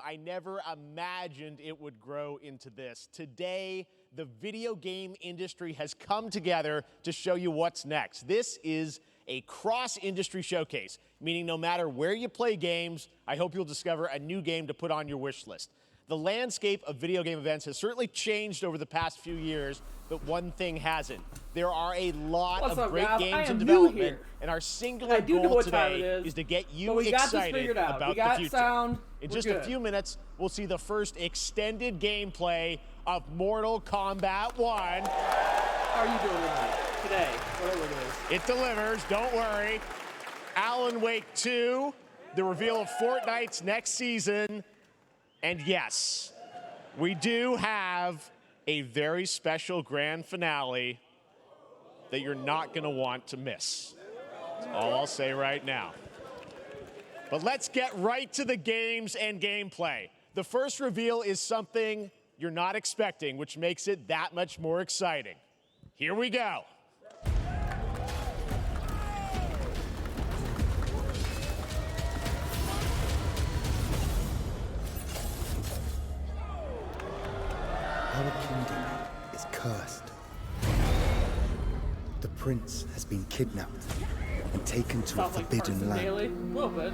I never imagined it would grow into this. Today, the video game industry has come together to show you what's next. This is a cross-industry showcase, meaning no matter where you play games, I hope you'll discover a new game to put on your wish list. The landscape of video game events has certainly changed over the past few years, but one thing hasn't. There are a lot of great games in development, and our singular goal today is to get you excited about the future. In just a few minutes, we'll see the first extended gameplay of Mortal Kombat 1. How are you doing tonight? Today, whatever it is. It delivers, don't worry. Alan Wake 2, the reveal of Fortnite's next season, and yes, we do have a very special grand finale that you're not going to want to miss. That's all I'll say right now. But let's get right to the games and gameplay. The first reveal is something you're not expecting, which makes it that much more exciting. Here we go. Our kingdom is cursed. The prince has been kidnapped and taken to a forbidden land. A little bit.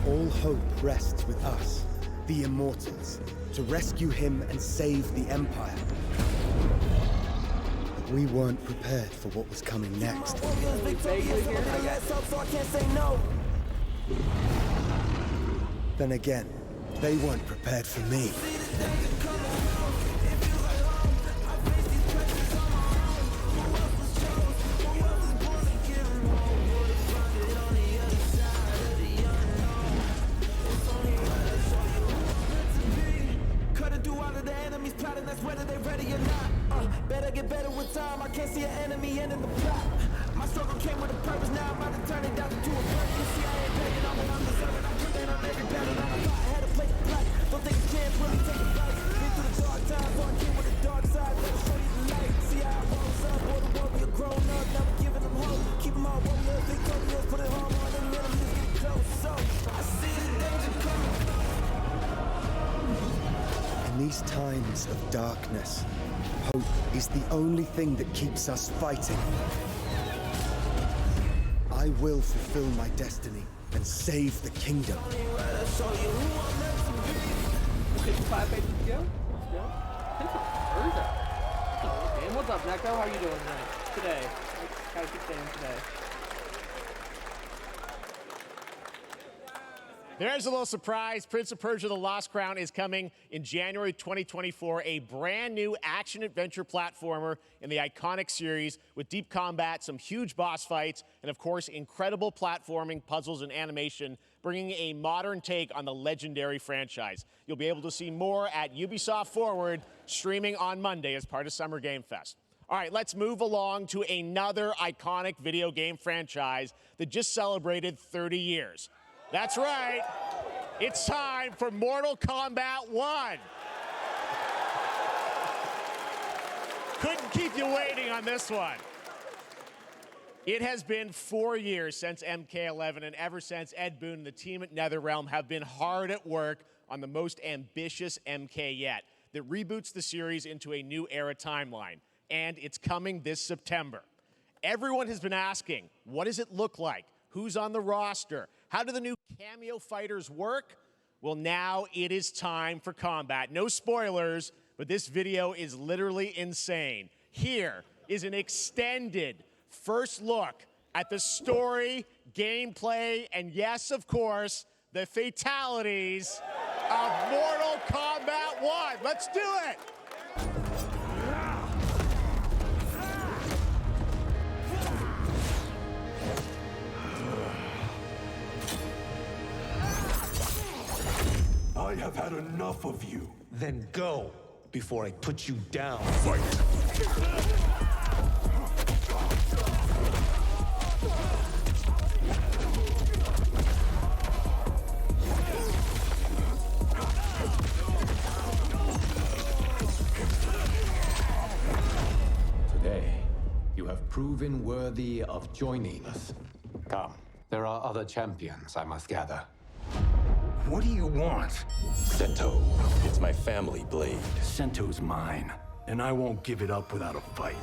All hope rests with us, the Immortals, to rescue him and save the Empire. But we weren't prepared for what was coming next. Then again, they weren't prepared for me. Whether they ready or not, better get better with time. I can't see an enemy ending the plot. My struggle came with a purpose, now I'm about to turn it down to a burden. You see, I ain't paying, I'm undeserving. I'm putting on every battle, I'm a I had a place to play. Don't think a chance really take a bite. Been through the dark times, so I came with the dark side. Let me show you the light. See how I rose up, boy, the warrior grown up. Never giving them hope. Keep them all warriors, victorious. Put it home on them, enemies get close. So I see the danger coming. In these times of darkness, hope is the only thing that keeps us fighting. I will fulfill my destiny and save the kingdom. 55 pages to go? And what's up, Neko? How you doing today? How's your day today? There's a little surprise. Prince of Persia: The Lost Crown is coming in January 2024, a brand new action-adventure platformer in the iconic series with deep combat, some huge boss fights, and of course, incredible platforming, puzzles, and animation, bringing a modern take on the legendary franchise. You'll be able to see more at Ubisoft Forward, streaming on Monday as part of Summer Game Fest. All right, let's move along to another iconic video game franchise that just celebrated 30 years. That's right, it's time for Mortal Kombat 1. Couldn't keep you waiting on this one. It has been 4 years since MK11, and ever since, Ed Boon and the team at NetherRealm have been hard at work on the most ambitious MK yet that reboots the series into a new era timeline, and it's coming this September. Everyone has been asking, what does it look like? Who's on the roster? How do the new cameo fighters work? Well, now it is time for combat. No spoilers, but this video is literally insane. Here is an extended first look at the story, gameplay, and yes, of course, the fatalities of Mortal Kombat 1. Let's do it! I have had enough of you. Then go, before I put you down. Fight! Today, you have proven worthy of joining us. Come, there are other champions I must gather. What do you want? Sento. It's my family blade. Sento's mine, and I won't give it up without a fight.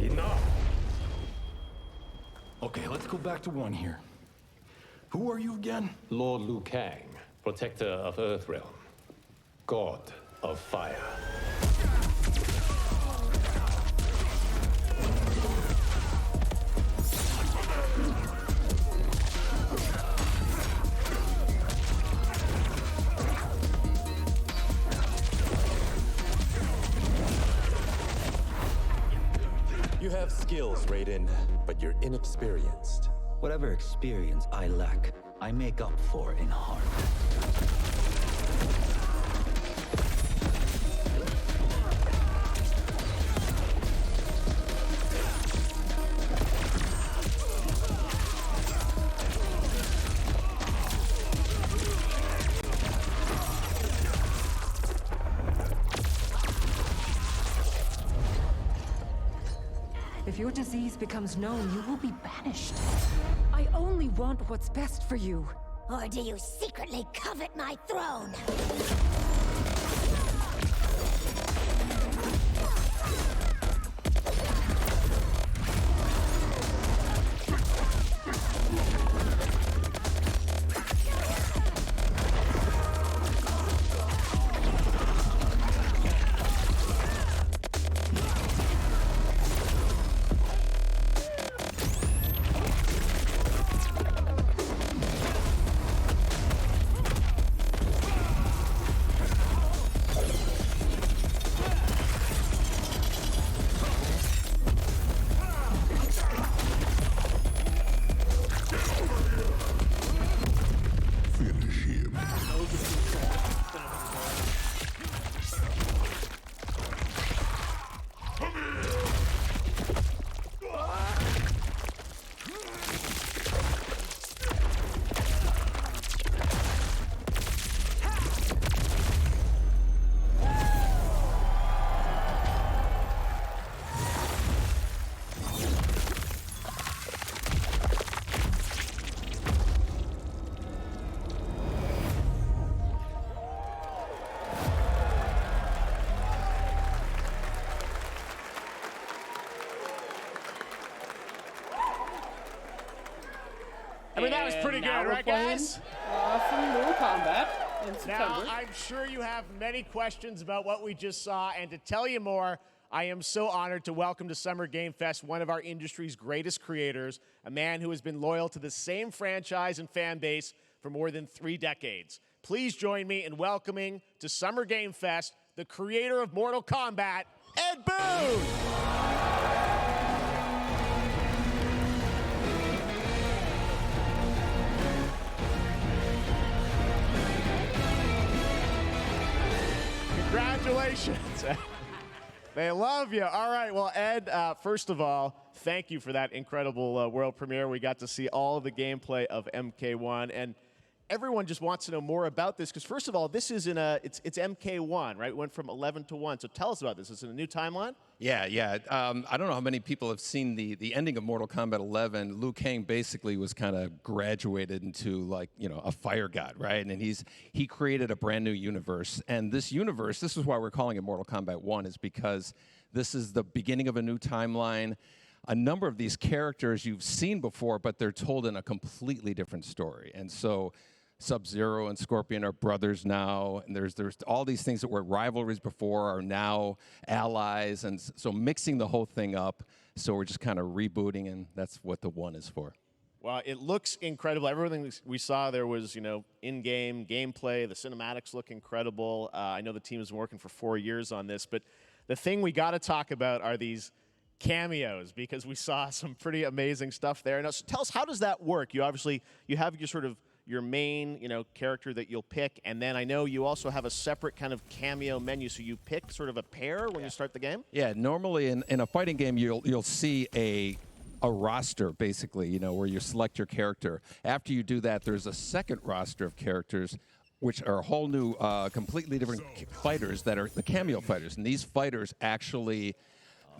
Enough! Okay, let's go back to one here. Who are you again? Lord Liu Kang, protector of Earthrealm, god of fire. You have skills, Raiden, but you're inexperienced. Whatever experience I lack, I make up for in heart. If your disease becomes known, you will be banished. I only want what's best for you. Or do you secretly covet my throne? I mean, that was pretty good, right, guys? Some Mortal Kombat in September. Now, I'm sure you have many questions about what we just saw, and to tell you more, I am so honored to welcome to Summer Game Fest one of our industry's greatest creators, a man who has been loyal to the same franchise and fan base for more than 3 decades. Please join me in welcoming to Summer Game Fest the creator of Mortal Kombat, Ed Boon! Congratulations. They love you. All right, well, Ed, first of all, thank you for that incredible world premiere. We got to see all of the gameplay of MK1, and everyone just wants to know more about this, because first of all, this is it's MK1, right? It went from 11 to 1, so tell us about this. Is it a new timeline? Yeah. I don't know how many people have seen the ending of Mortal Kombat 11. Liu Kang basically was kind of graduated into, like, you know, a fire god, right? And he created a brand new universe. And this universe, this is why we're calling it Mortal Kombat 1, is because this is the beginning of a new timeline. A number of these characters you've seen before, but they're told in a completely different story. And so Sub-Zero and Scorpion are brothers now, and there's all these things that were rivalries before are now allies, and so mixing the whole thing up. So we're just kind of rebooting, and that's what the 1 is for. Well, it looks incredible. Everything we saw there was, you know, in-game gameplay. The cinematics look incredible. I know the team has been working for 4 years on this, but the thing we got to talk about are these cameos, because we saw some pretty amazing stuff there. Now, so tell us, how does that work? You have your sort of your main, character that you'll pick, and then I know you also have a separate kind of cameo menu, so you pick sort of a pair when you start the game? Yeah, normally in a fighting game, you'll see a roster, basically, where you select your character. After you do that, there's a second roster of characters, which are a whole new, completely different fighters that are the cameo fighters. And these fighters actually,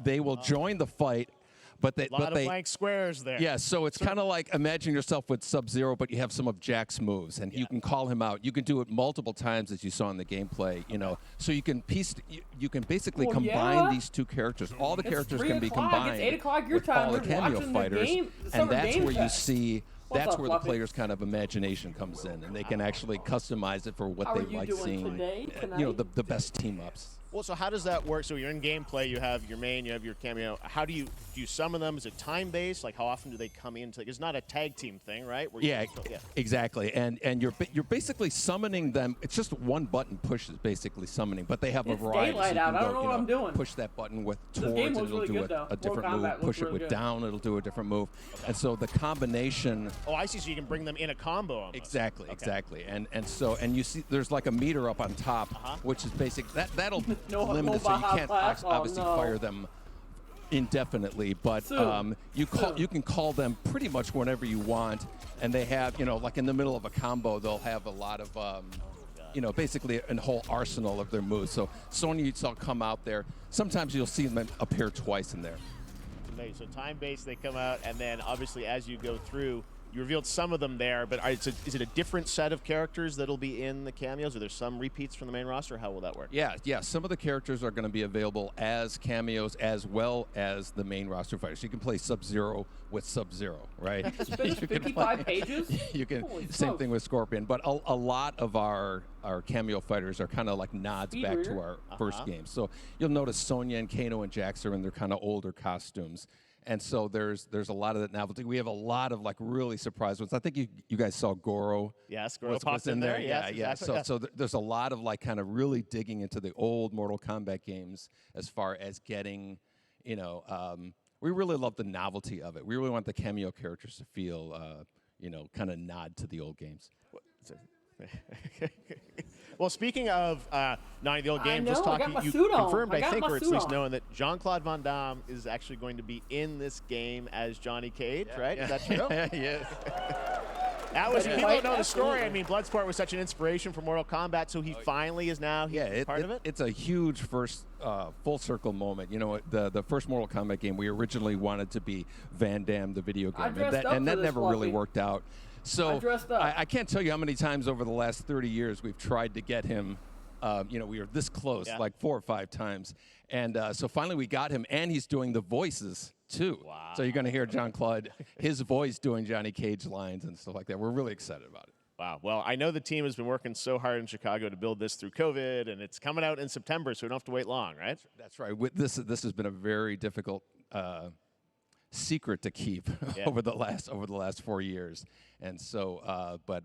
they will join the fight, but they... A lot of blank squares there. Yeah, so it's kind of like imagine yourself with Sub-Zero, but you have some of Jack's moves, and you can call him out. You can do it multiple times, as you saw in the gameplay, So you can you can basically combine these two characters. All the characters can be combined it's 8 o'clock your with time. all the cameo fighters, and that's where you see. see... What's That's up, where Fluffy? the player's kind of imagination comes in, and they can actually customize it for what How they are you like doing seeing. today, tonight? The best team ups. Well, so how does that work? So you're in gameplay, you have your main, you have your cameo. How do you summon them? Is it time-based? Like, how often do they come in? It's not a tag team thing, right? Where Exactly. And you're basically summoning them. It's just one button push is basically summoning, but they have a It's variety. daylight so you out. can I go, don't know what I'm doing. Push that button with This towards, game and looks it'll really do good, though. a different Mortal move. Kombat Push looks it really with good. down, it'll do a different move. And so the combination. Oh, I see. So you can bring them in a combo. Almost. Exactly, exactly. And so you see there's like a meter up on top, which is basic. That'll limit it, so you can't obviously fire them indefinitely, but you can call them pretty much whenever you want, and they have like in the middle of a combo they'll have a lot of basically a whole arsenal of their moves. So Sonya you saw come out there. Sometimes you'll see them appear twice in there. So time-based, they come out, and then obviously as you go through, you revealed some of them there, but is it a different set of characters that'll be in the cameos? Are there some repeats from the main roster? How will that work? Yeah. Some of the characters are going to be available as cameos as well as the main roster fighters. You can play Sub-Zero with Sub-Zero, right? It's 55 pages? You can. Holy Same smokes. thing with Scorpion, but a lot of our cameo fighters are kind of like nods back to our first game. So you'll notice Sonya and Kano and Jax are in their kind of older costumes. And so there's a lot of that novelty. We have a lot of like really surprise ones. I think you guys saw Goro. Yes, Goro was popped in there. Yeah, Yes, yeah. exactly. So there's a lot of like kind of really digging into the old Mortal Kombat games as far as getting, we really love the novelty of it. We really want the cameo characters to feel, kind of nod to the old games. Well, speaking of the old games, know, just I got talking, my you suit on. confirmed, I I got think, my or it's at suit least on. knowing that Jean-Claude Van Damme is actually going to be in this game as Johnny Cage, right? Is that true? Yeah. That was, Yeah. people don't know the story. Absolutely. I mean, Bloodsport was such an inspiration for Mortal Kombat, so he finally is now part of it? It's a huge first full circle moment. The first Mortal Kombat game, we originally wanted to be Van Damme, the video game, dressed up and for that this, never really Fluffy. worked out. So I dressed up. I can't tell you how many times over the last 30 years we've tried to get him. We were this close, like 4 or 5 times. And so finally we got him, and he's doing the voices, too. Wow. So you're going to hear Jean-Claude, his voice doing Johnny Cage lines and stuff like that. We're really excited about it. Wow. Well, I know the team has been working so hard in Chicago to build this through COVID, and it's coming out in September, so we don't have to wait long, right? That's right. This has been a very difficult secret to keep Yeah. over the last 4 years. And so, but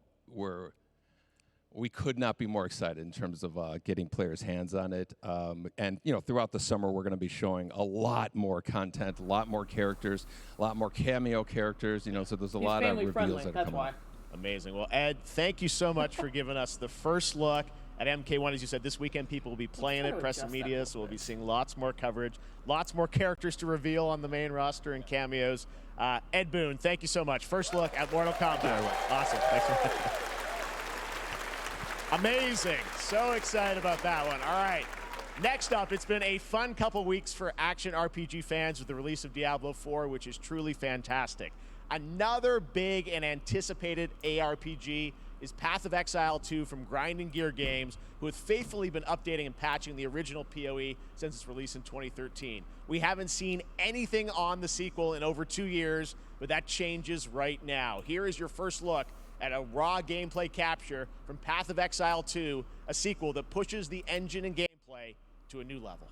we could not be more excited in terms of getting players' hands on it. And throughout the summer, we're going to be showing a lot more content, a lot more characters, a lot more cameo characters. So there's a lot of reveals that are coming up. Amazing. Well, Ed, thank you so much for giving us the first look at MK1. As you said, this weekend people will be playing it, press and media, so we'll be seeing lots more coverage, lots more characters to reveal on the main roster and cameos. Ed Boon, thank you so much. First look at Mortal Kombat. Awesome. Thanks for Amazing. So excited about that one. All right. Next up, it's been a fun couple weeks for action RPG fans with the release of Diablo 4, which is truly fantastic. Another big and anticipated ARPG is Path of Exile 2 from Grinding Gear Games, who have faithfully been updating and patching the original PoE since its release in 2013. We haven't seen anything on the sequel in over 2 years, but that changes right now. Here is your first look at a raw gameplay capture from Path of Exile 2, a sequel that pushes the engine and gameplay to a new level.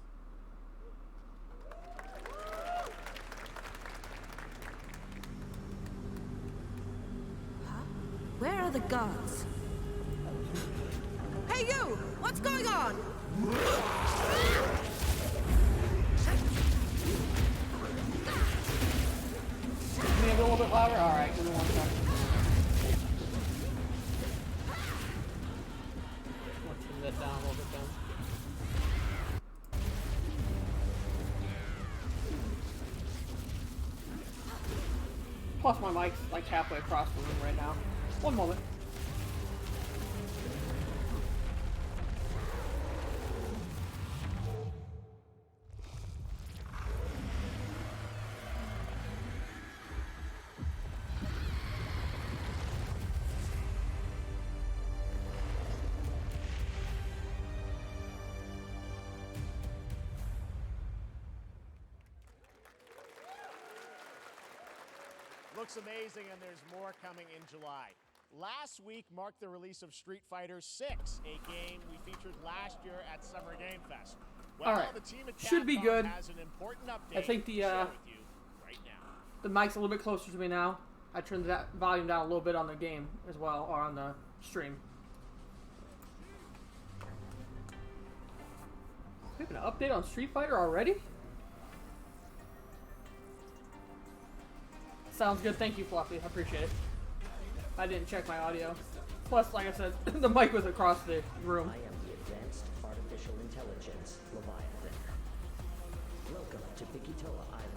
Where are the guards? Hey you! What's going on? Can you be a little bit louder? All right, give me 1 second. Plus my mic's like halfway across the room right now. One moment. Looks amazing, and there's more coming in July. Last week marked the release of Street Fighter 6, a game we featured last year at Summer Game Fest. Well, All right. the team at Should be Capcom good. has an important update I think to share with you right now. The mic's a little bit closer to me now. I turned that volume down a little bit on the game as well, or on the stream. We have an update on Street Fighter already? Sounds good. Thank you, Fluffy. I appreciate it. I didn't check my audio. Plus, like I said, the mic was across the room. I am the Advanced Artificial Intelligence Leviathan. Welcome to Bikitoa Island.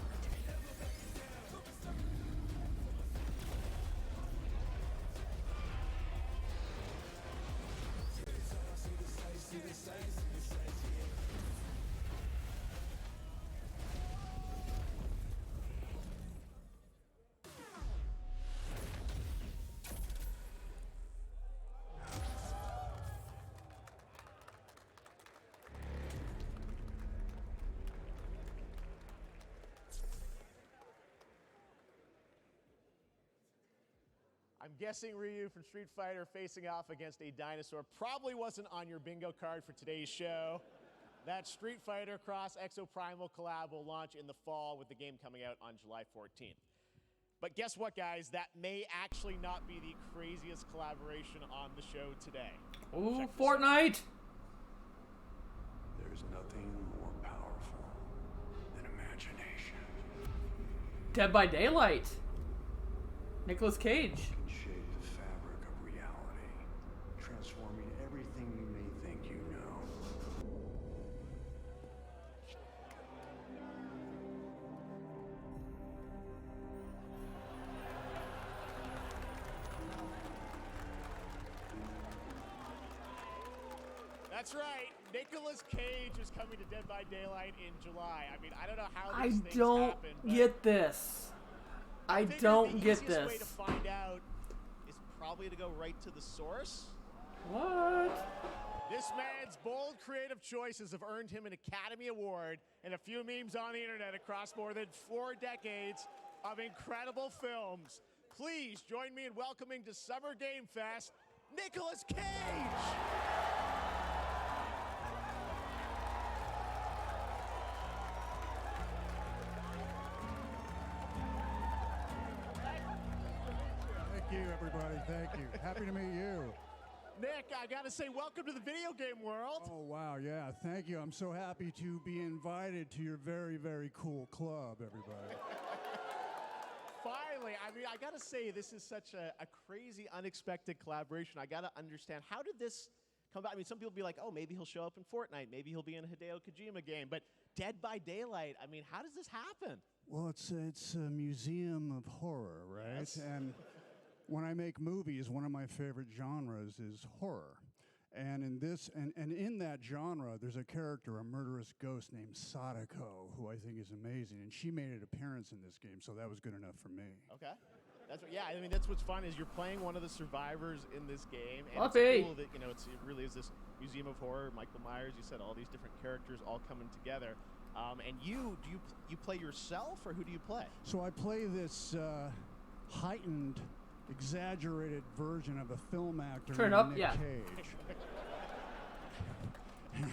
I'm guessing Ryu from Street Fighter facing off against a dinosaur probably wasn't on your bingo card for today's show. That Street Fighter Cross Exoprimal collab will launch in the fall with the game coming out on July 14th. But guess what, guys? That may actually not be the craziest collaboration on the show today. Ooh, Fortnite! There's nothing more powerful than imagination. Dead by Daylight. Nicolas Cage. Can shape the fabric of reality, transforming everything you may think you know. That's right. Nicolas Cage is coming to Dead by Daylight in July. I mean, I don't know how I these things don't happen, but get this. I don't get the easiest way this. to find out is probably to go right to the source. What? This man's bold creative choices have earned him an Academy Award and a few memes on the internet across more than 4 decades of incredible films. Please join me in welcoming to Summer Game Fest, Nicolas Cage! Thank you, everybody. Thank you. Happy to meet you. Nick, I gotta say, welcome to the video game world. Oh, wow. Yeah, thank you. I'm so happy to be invited to your very, very cool club, everybody. Finally, I mean, I gotta say, this is such a crazy, unexpected collaboration. I gotta understand, how did this come about? I mean, some people be like, oh, maybe he'll show up in Fortnite. Maybe he'll be in a Hideo Kojima game. But Dead by Daylight, I mean, how does this happen? Well, it's a museum of horror, right? Yes. And when I make movies, one of my favorite genres is horror. And in this, and in that genre, there's a character, a murderous ghost named Sadako, who I think is amazing. And she made an appearance in this game, so that was good enough for me. Okay. That's what, yeah, I mean, that's what's fun is you're playing one of the survivors in this game. And Fluffy. it's cool that, you know, it really is this museum of horror. Michael Myers, you said all these different characters all coming together. And you play yourself, or who do you play? So I play this heightened, exaggerated version of a film actor Turn named up, Nick yeah. Cage. And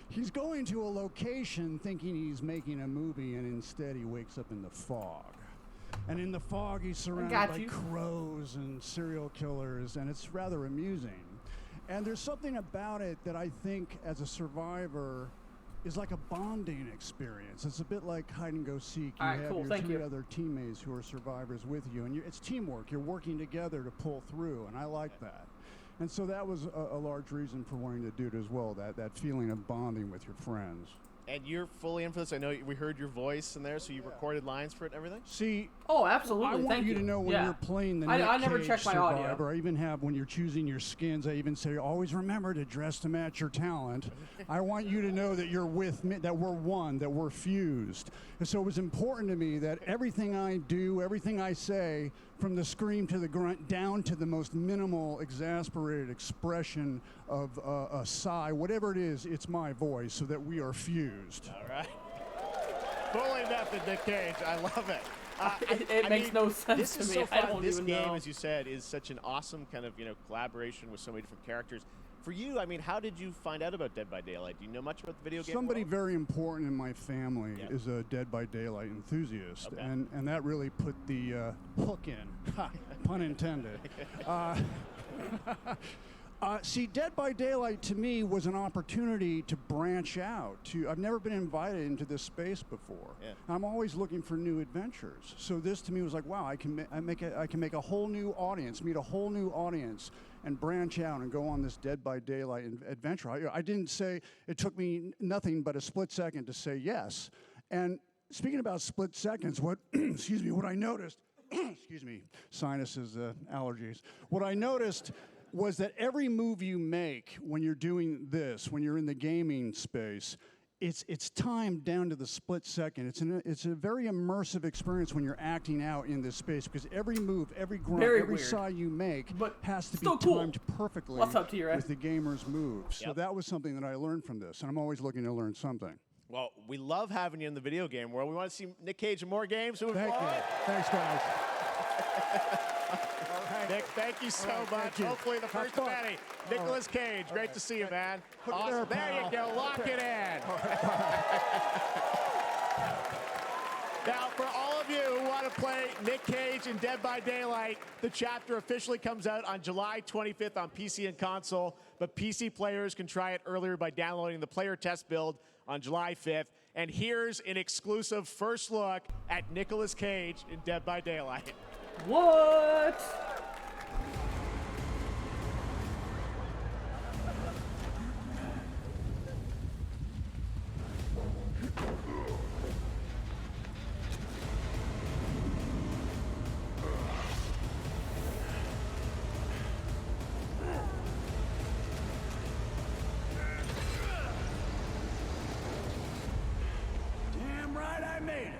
he's going to a location thinking he's making a movie, and instead he wakes up in the fog. And in the fog, he's surrounded got by you. crows and serial killers, and it's rather amusing. And there's something about it that I think, as a survivor, is like a bonding experience. It's a bit like hide and go seek. You All right, have cool, your thank 3 you. other teammates who are survivors with you, and it's teamwork. You're working together to pull through, and I like that. And so that was a large reason for wanting to do it as well, that feeling of bonding with your friends. And you're fully in for this. I know we heard your voice in there, so you recorded lines for it and everything? See, Oh, absolutely. I want Thank you to know when Yeah. you're playing the I Nick never Cage check my audio. Survivor, I even have when you're choosing your skins, I even say, always remember to dress to match your talent. I want you to know that you're with me, that we're one, that we're fused. And so it was important to me that everything I do, everything I say, from the scream to the grunt, down to the most minimal, exasperated expression of a sigh, whatever it is, it's my voice, so that we are fused. All right. Fully method, Nick Cage. I love it. It makes no sense this to is me. So I fun. don't This even game, know. as you said, is such an awesome kind of collaboration with so many different characters. For you, I mean, how did you find out about Dead by Daylight? Do you know much about the video game? Somebody very important in my family is a Dead by Daylight enthusiast, and that really put the hook in, ha, pun intended. See, Dead by Daylight to me was an opportunity to branch out. I've never been invited into this space before. Yeah. I'm always looking for new adventures. So this to me was like, wow, I can make a whole new audience, meet a whole new audience, and branch out and go on this Dead by Daylight adventure. I didn't say, it took me nothing but a split second to say yes. And speaking about split seconds, what excuse me, what I noticed, excuse me, sinuses, allergies. What I noticed was that every move you make when you're doing this, when you're in the gaming space, it's timed down to the split second. It's a very immersive experience when you're acting out in this space, because every move, every grunt, Very every weird. sigh you make has to be still cool. timed perfectly What's up to you, Ed? with the gamer's moves. So Yep. that was something that I learned from this, and I'm always looking to learn something. Well, we love having you in the video game world. We want to see Nick Cage in more games. Thank you. Thanks, guys. Nick, thank you so much. thank you. Hopefully the Have first fun. of many. Nicolas Cage, great to see you, man. Put it Awesome. there, There you pal. go. Lock it in. Now, for all of you who want to play Nick Cage in Dead by Daylight, the chapter officially comes out on July 25th on PC and console, but PC players can try it earlier by downloading the player test build on July 5th. And here's an exclusive first look at Nicolas Cage in Dead by Daylight. What? Damn right I made it.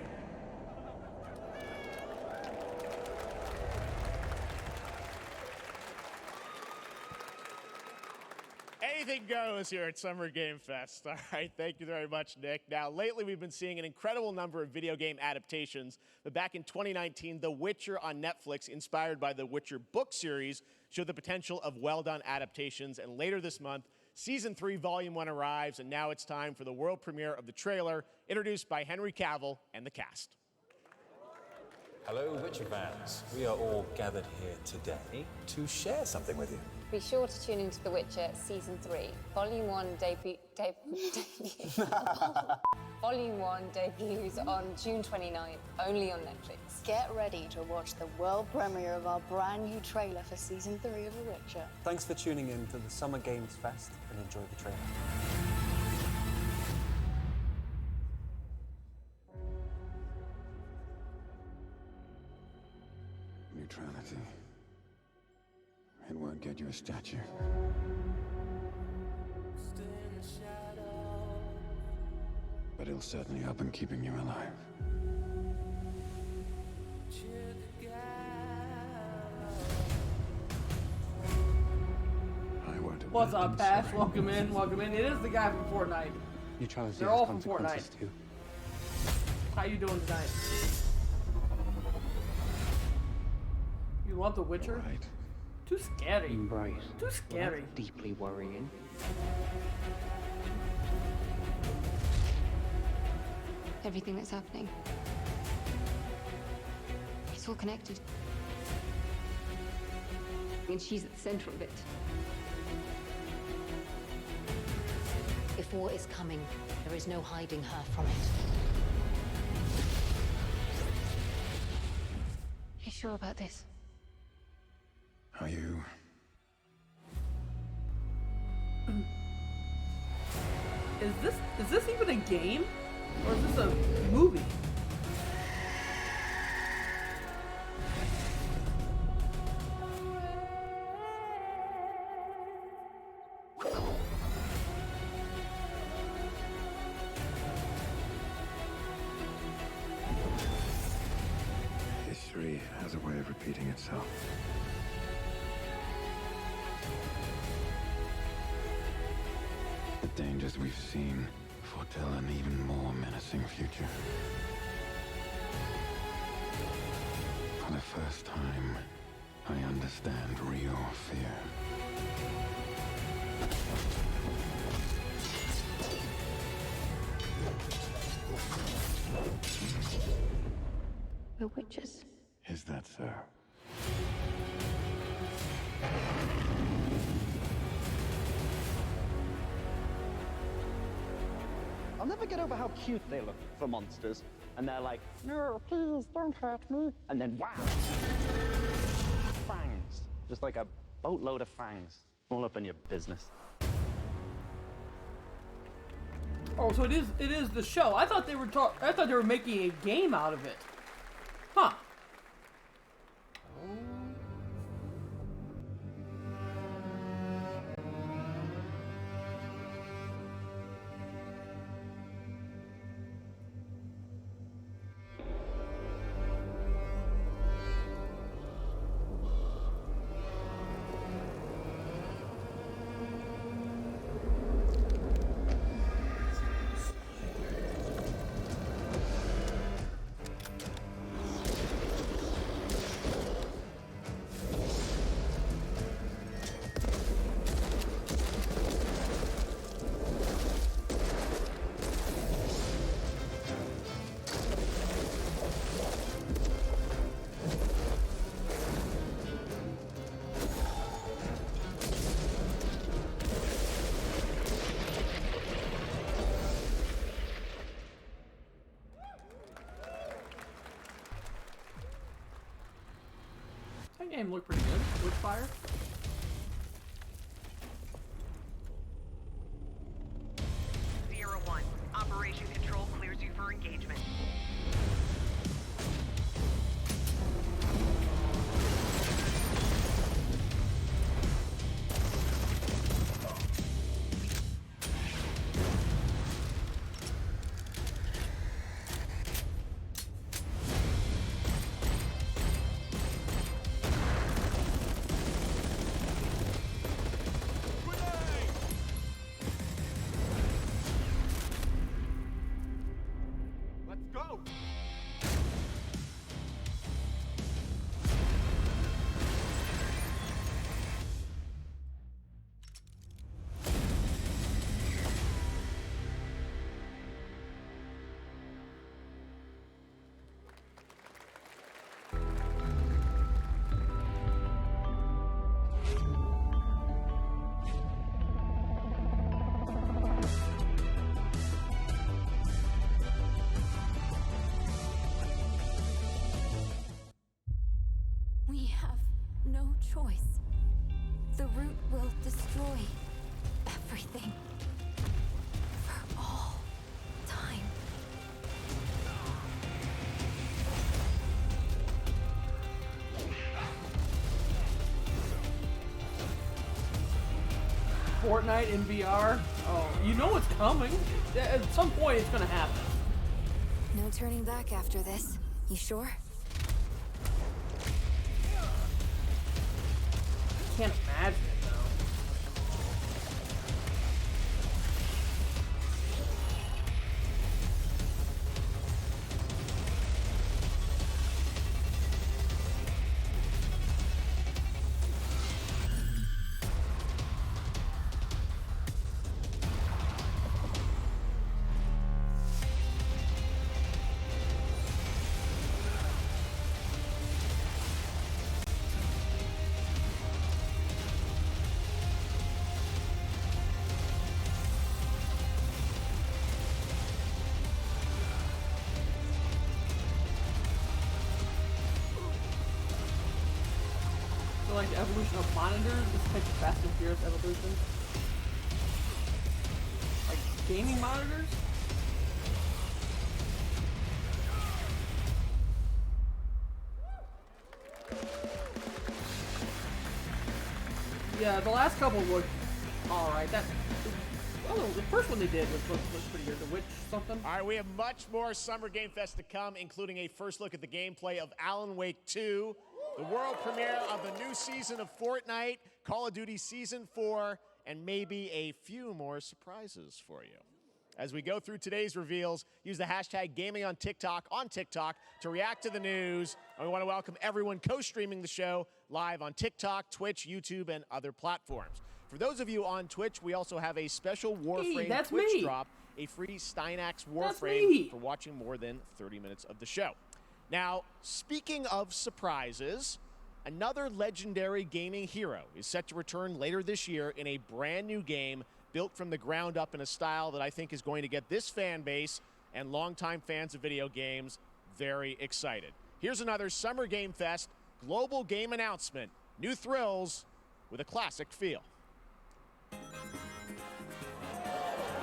Anything goes here at Summer Game Fest. All right, thank you very much, Nick. Now, lately we've been seeing an incredible number of video game adaptations, but back in 2019, The Witcher on Netflix, inspired by the Witcher book series, showed the potential of well-done adaptations, and later this month, Season 3, Volume 1 arrives, and now it's time for the world premiere of the trailer, introduced by Henry Cavill and the cast. Hello, Witcher fans. We are all gathered here today to share something with you. Be sure to tune into The Witcher Season 3. Volume 1 Volume 1 debuts on June 29th, only on Netflix. Get ready to watch the world premiere of our brand new trailer for Season 3 of The Witcher. Thanks for tuning in to the Summer Games Fest and enjoy the trailer. Neutrality. It won't get you a statue. But it'll certainly help in keeping you alive. I won't have What's let up, them Pash? sway Welcome in, welcome in. It is the guy from Fortnite. Neutrality They're has all from consequences Fortnite. too. How you doing tonight? You love The Witcher? Right. Too scary. Embrace. Too scary. Deeply worrying. Everything that's happening. It's all connected. And she's at the center of it. If war is coming, there is no hiding her from it. You sure about this? Are you? Is this even a game? Or is this a movie? History has a way of repeating itself. The dangers we've seen foretell an even more menacing future. For the first time, I understand real fear. We're witches. Is that so? I'll never get over how cute they look for monsters. And they're like, no, please, don't hurt me. And then, wow! Fangs. Just like a boatload of fangs. All up in your business. Oh, so it is the show. I thought they were making a game out of it. Huh. That game looked pretty good. Witchfire. Zero-1. Operation Control clears you for engagement. We have no choice. The root will destroy everything. For all time. Fortnite in VR? Oh, you know it's coming. At some point it's gonna happen. No turning back after this. You sure? Can't imagine it though. So like the evolution of monitors is like the Fast and Furious evolution. Like gaming monitors? Yeah, the last couple looked alright. The first one they did was pretty good. The Witch something. All right, we have much more Summer Game Fest to come, including a first look at the gameplay of Alan Wake 2, the world premiere of the new season of Fortnite, Call of Duty Season 4, and maybe a few more surprises for you. As we go through today's reveals, use the hashtag gaming on TikTok to react to the news. And we want to welcome everyone co-streaming the show live on TikTok, Twitch, YouTube, and other platforms. For those of you on Twitch, we also have a special Warframe Twitch drop, a free Steinax Warframe for watching more than 30 minutes of the show. Now, speaking of surprises, another legendary gaming hero is set to return later this year in a brand new game built from the ground up in a style that I think is going to get this fan base and longtime fans of video games very excited. Here's another Summer Game Fest global game announcement. New thrills with a classic feel.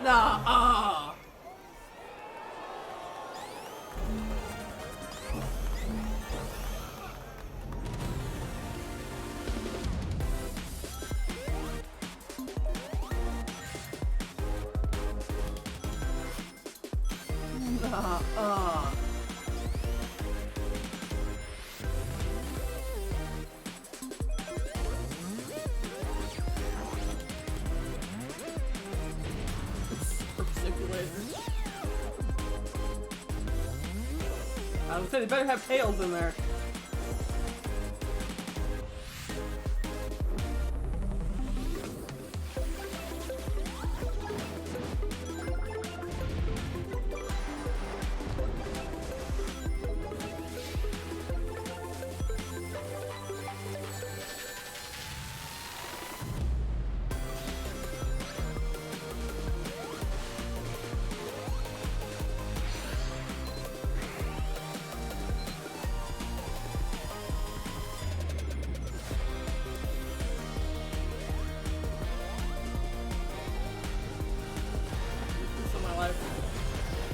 Nah, I would say they better have tails in there.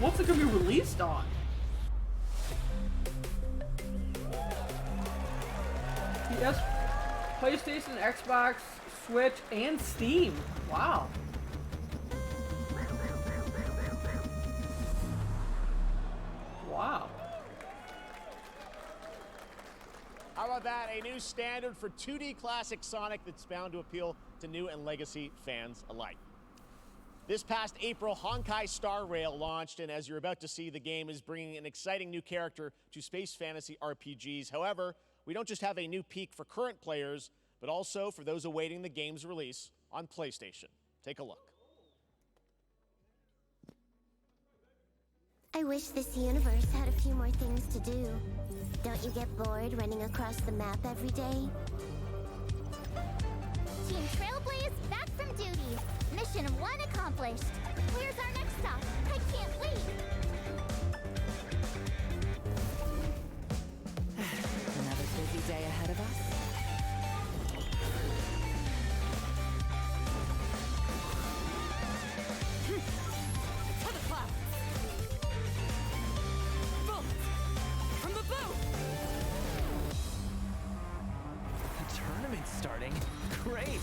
What's it gonna be released on? PS, PlayStation, Xbox, Switch, and Steam. Wow. Wow. How about that? A new standard for 2D classic Sonic that's bound to appeal to new and legacy fans alike. This past April, Honkai Star Rail launched, and as you're about to see, the game is bringing an exciting new character to space fantasy RPGs. However, we don't just have a new peak for current players, but also for those awaiting the game's release on PlayStation. Take a look. I wish this universe had a few more things to do. Don't you get bored running across the map every day? Team Trailblaze back from duty. Mission 1 accomplished. Where's our next stop? I can't wait. Another busy day ahead of us. To the clouds. Boom! From the boat! The tournament's starting. Great!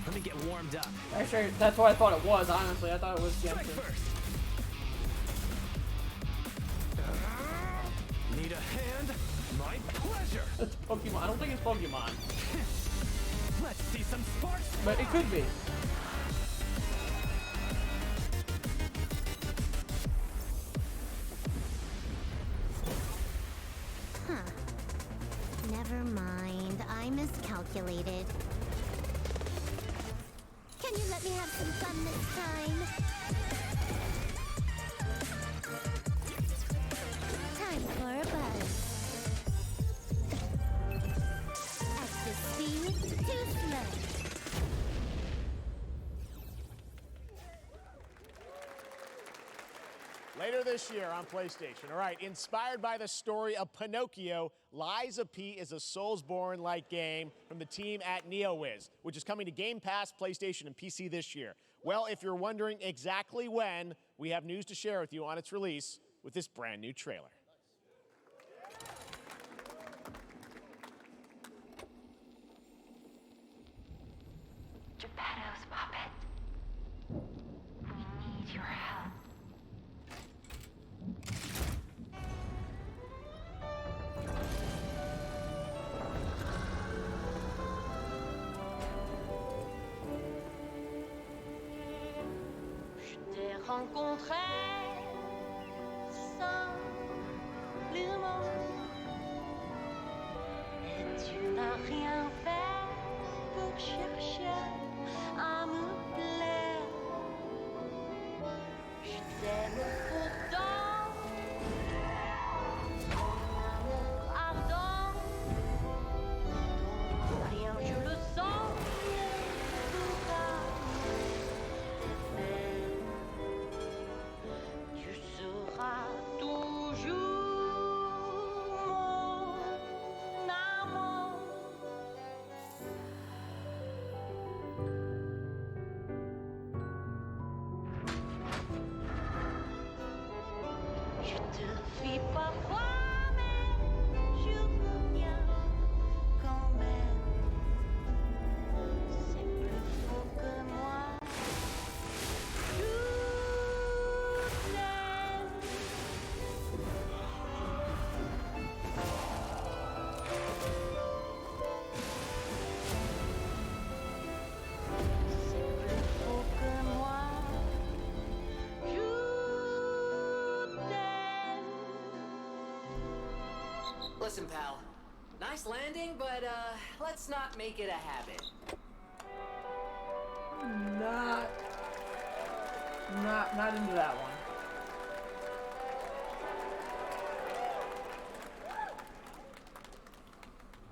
Let me get warmed up. Actually, that's what I thought it was, honestly. I thought it was Genshin. First. Need a hand? My pleasure! It's Pokemon. I don't think it's Pokemon. Let's see some sparks! But it could be. Huh. Never mind. I miscalculated. Can you let me have some fun this time? Time for a buzz. Excess speed, too slow. Later this year on PlayStation. All right, inspired by the story of Pinocchio, Lies of P is a Soulsborne-like game from the team at NeoWiz, which is coming to Game Pass, PlayStation, and PC this year. Well, if you're wondering exactly when, we have news to share with you on its release with this brand new trailer. Geppetto's puppet. We need your help. Je t'ai rencontré simplement et tu n'as rien fait pour chercher à me plaire. Je t'aime pourtant, ton amour ardent, rien je le sens, pourra t'aimer. Tu seras toujours mon amour. Je te fuis parfois, mais je reviens quand même. C'est plus fort que moi. Je t'aime. C'est plus fort que moi. Je t'aime. Listen, pal. Nice landing, but let's not make it a habit. Not into that one.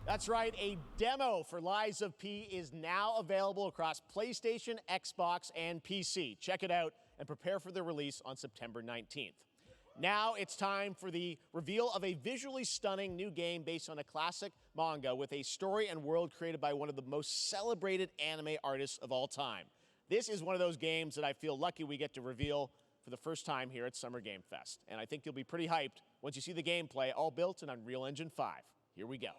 That's right, a demo for Lies of P is now available across PlayStation, Xbox, and PC. Check it out and prepare for the release on September 19th. Now it's time for the reveal of a visually stunning new game based on a classic manga with a story and world created by one of the most celebrated anime artists of all time. This is one of those games that I feel lucky we get to reveal for the first time here at Summer Game Fest. And I think you'll be pretty hyped once you see the gameplay, all built in Unreal Engine 5. Here we go.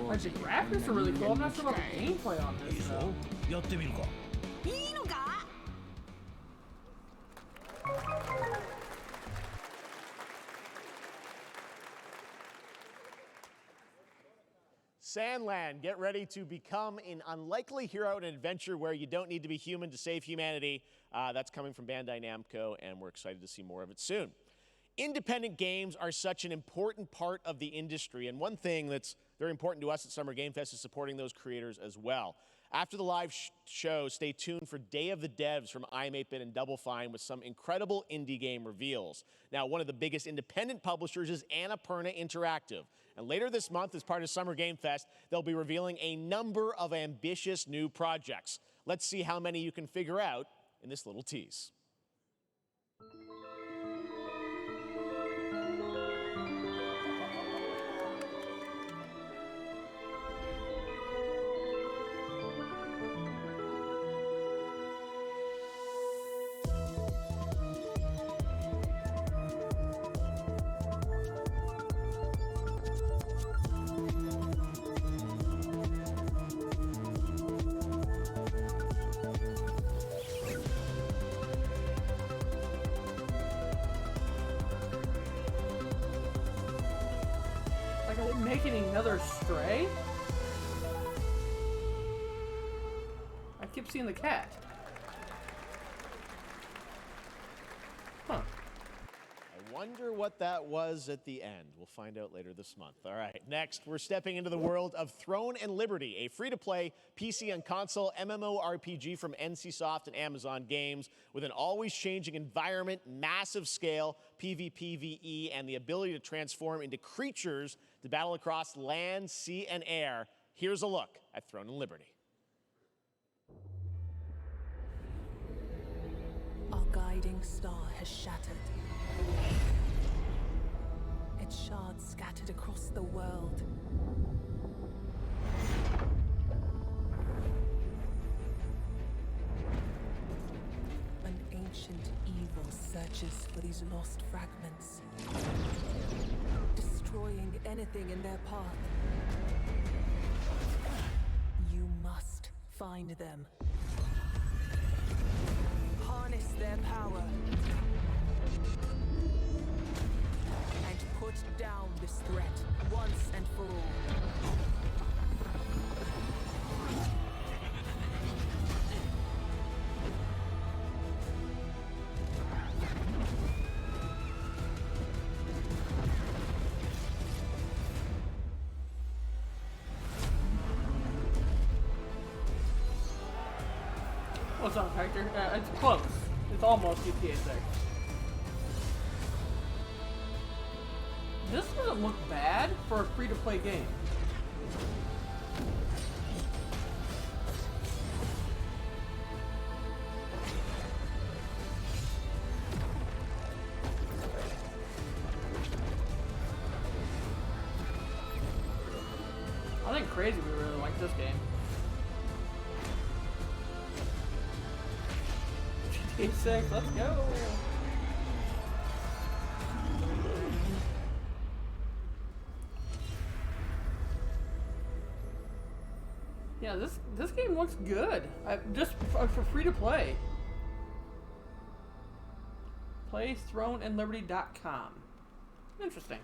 Like the graphics are really cool. I'm not sure about the gameplay on this though. やってみるか。いいのか？ Sandland, get ready to become an unlikely hero in an adventure where you don't need to be human to save humanity. That's coming from Bandai Namco, and we're excited to see more of it soon. Independent games are such an important part of the industry, and one thing that's very important to us at Summer Game Fest is supporting those creators as well. After the live show, stay tuned for Day of the Devs from I'm8bit and Double Fine with some incredible indie game reveals. Now, one of the biggest independent publishers is Annapurna Interactive. And later this month, as part of Summer Game Fest, they'll be revealing a number of ambitious new projects. Let's see how many you can figure out in this little tease. Making another Stray? I keep seeing the cat. Huh. I wonder what that was at the end. We'll find out later this month. All right, next, we're stepping into the world of Throne and Liberty, a free-to-play PC and console MMORPG from NCSoft and Amazon Games with an always-changing environment, massive scale, PvPvE, and the ability to transform into creatures to battle across land, sea, and air. Here's a look at Throne and Liberty. Our guiding star has shattered. Its shards scattered across the world. An ancient evil searches for these lost fragments, destroying anything in their path. You must find them. Harness their power. And put down this threat once and for all. What's up, Hector? It's close. It's almost GTA 6. This doesn't look bad for a free-to-play game. I think Crazy would really like this game. GTA 6, let's go! Yeah, this game looks good. Just for free to play. Play throneandliberty.com. Interesting.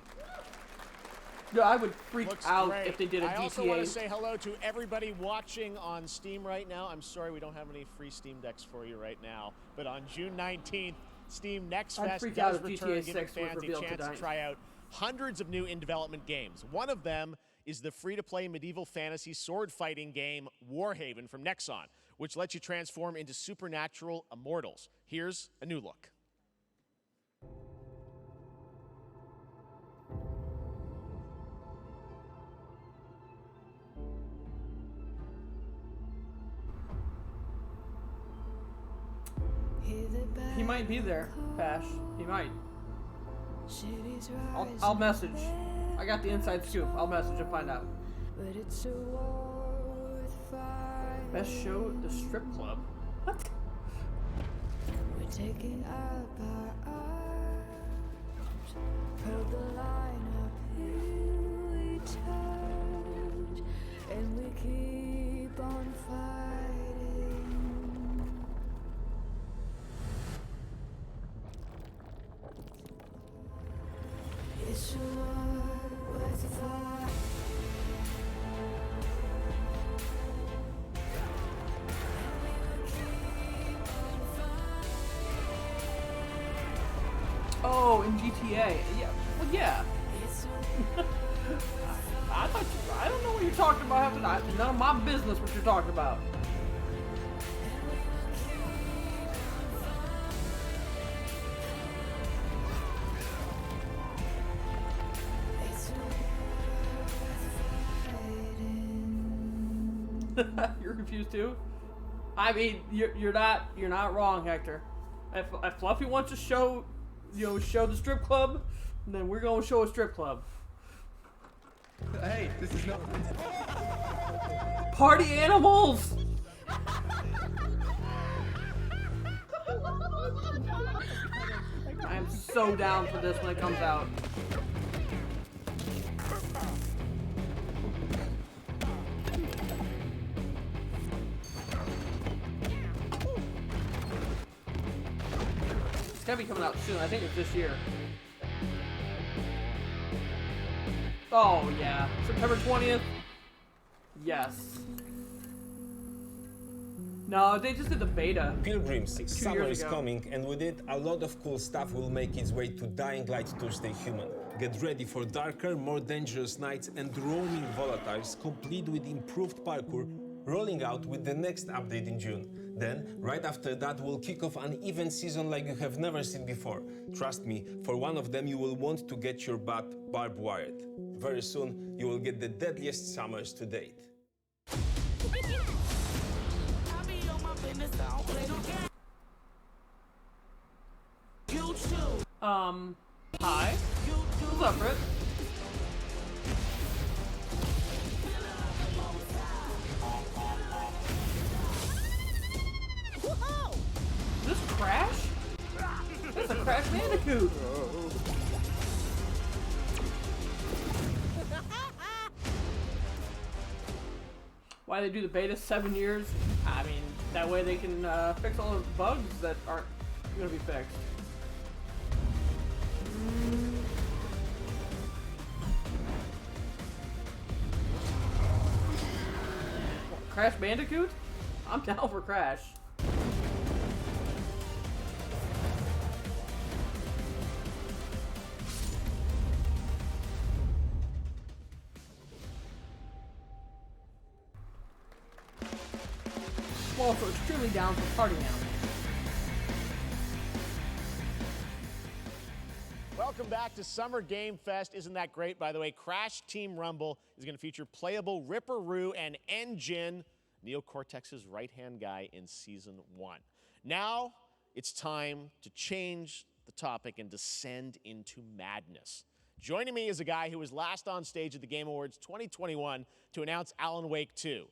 Yeah, I would freak out great. if they did a GTA. I also want to say hello to everybody watching on Steam right now. I'm sorry we don't have any free Steam decks for you right now, but on June 19th, Steam Next I'd Fest freak out does if return, GTA giving 6 was fans a revealed chance tonight. to try out hundreds of new in-development games. One of them is the free-to-play medieval fantasy sword fighting game Warhaven from Nexon, which lets you transform into supernatural immortals. Here's a new look. He might be there, Pash. He might. I'll message. I got the inside scoop. I'll message and find out. Best show at the strip club? What? We're taking up our arms, held the line up, here we touch, and we keep on fighting. It's sure worth the fight. Oh, in GTA. Yeah. Well, yeah. I don't know what you're talking about. None of my business what you're talking about. You're confused too? I mean, you're not wrong, Hector. If Fluffy wants to show the strip club, then we're gonna show a strip club. Hey, this is not Party animals! I am so down for this when it comes out. It's gotta be coming out soon. I think it's this year. Oh, yeah. September 20th? Yes. No, they just did the beta. Pilgrims, like 2 summer years is ago. coming, and with it, a lot of cool stuff will make its way to Dying Light to Stay Human. Get ready for darker, more dangerous nights and roaming volatiles, complete with improved parkour, rolling out with the next update in June. Then, right after that, we'll kick off an event season like you have never seen before. Trust me, for one of them you will want to get your butt barbed wired. Very soon, you will get the deadliest summers to date. Hi. What's up, Britt? Is this Crash? That's a Crash Bandicoot. Why they do the beta 7 years? I mean, that way they can fix all the bugs that aren't gonna be fixed. What, Crash Bandicoot? I'm down for Crash. I'm also extremely down for Party Animals. Welcome back to Summer Game Fest. Isn't that great? By the way, Crash Team Rumble is going to feature playable Ripperoo and N-Gin, Neo Cortex's right-hand guy in Season 1. Now, it's time to change the topic and descend into madness. Joining me is a guy who was last on stage at the Game Awards 2021 to announce Alan Wake 2.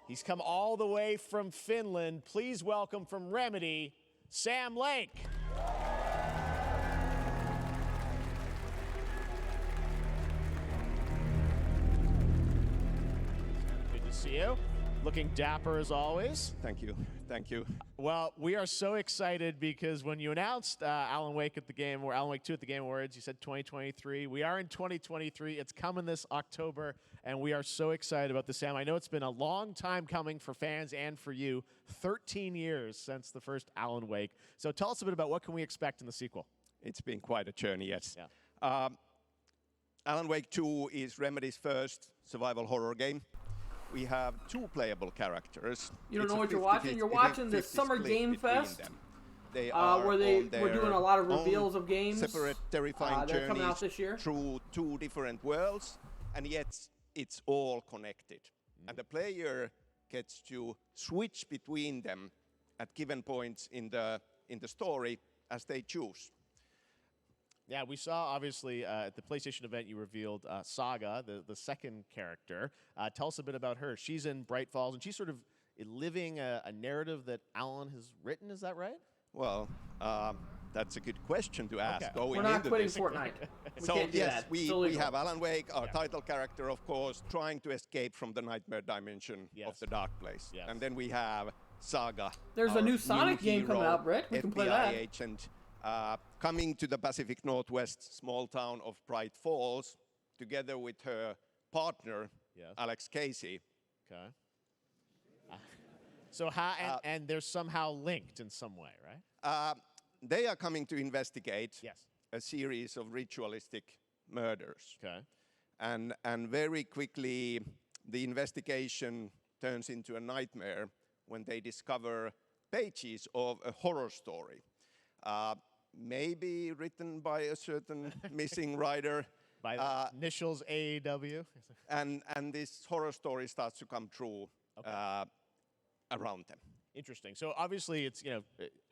He's come all the way from Finland. Please welcome from Remedy, Sam Lake. Good to see you. Looking dapper as always. Thank you. Thank you. Well, we are so excited because when you announced Alan Wake at the Game, or Alan Wake 2 at the Game Awards, you said 2023. We are in 2023. It's coming this October, and we are so excited about this, Sam. I know it's been a long time coming for fans and for you. 13 years since the first Alan Wake. So tell us a bit about what can we expect in the sequel. It's been quite a journey, yes. Yeah. Alan Wake 2 is Remedy's first survival horror game. We have two playable characters. You don't It's know a what you're 50-50 watching? You're watching the 50 Summer split Game between Fest, them. They are where on we're doing a lot of their reveals own of games. separate, terrifying they're coming out journeys this year. through two different worlds, and yet it's all connected. And the player gets to switch between them at given points in the story as they choose. Yeah, we saw, obviously, at the PlayStation event, you revealed Saga, the second character. Tell us a bit about her. She's in Bright Falls, and she's sort of living a narrative that Alan has written. Is that right? Well, that's a good question to ask. Okay. Going We're not into quitting this. Fortnite. We So can't do yes, that. we It's illegal. have Alan Wake, our title character, of course, trying to escape from the nightmare dimension of the dark place. Yes. And then we have Saga. There's a our new Sonic game coming hero, out, Brett. We can play FBI that. agent, coming to the Pacific Northwest small town of Bright Falls, together with her partner, Alex Casey. Okay. So how, and they're somehow linked in some way, right? They are coming to investigate Yes. a series of ritualistic murders. Okay. and very quickly the investigation turns into a nightmare when they discover pages of a horror story, maybe written by a certain missing writer. By the initials AEW. And this horror story starts to come true around them. Interesting. So obviously, it's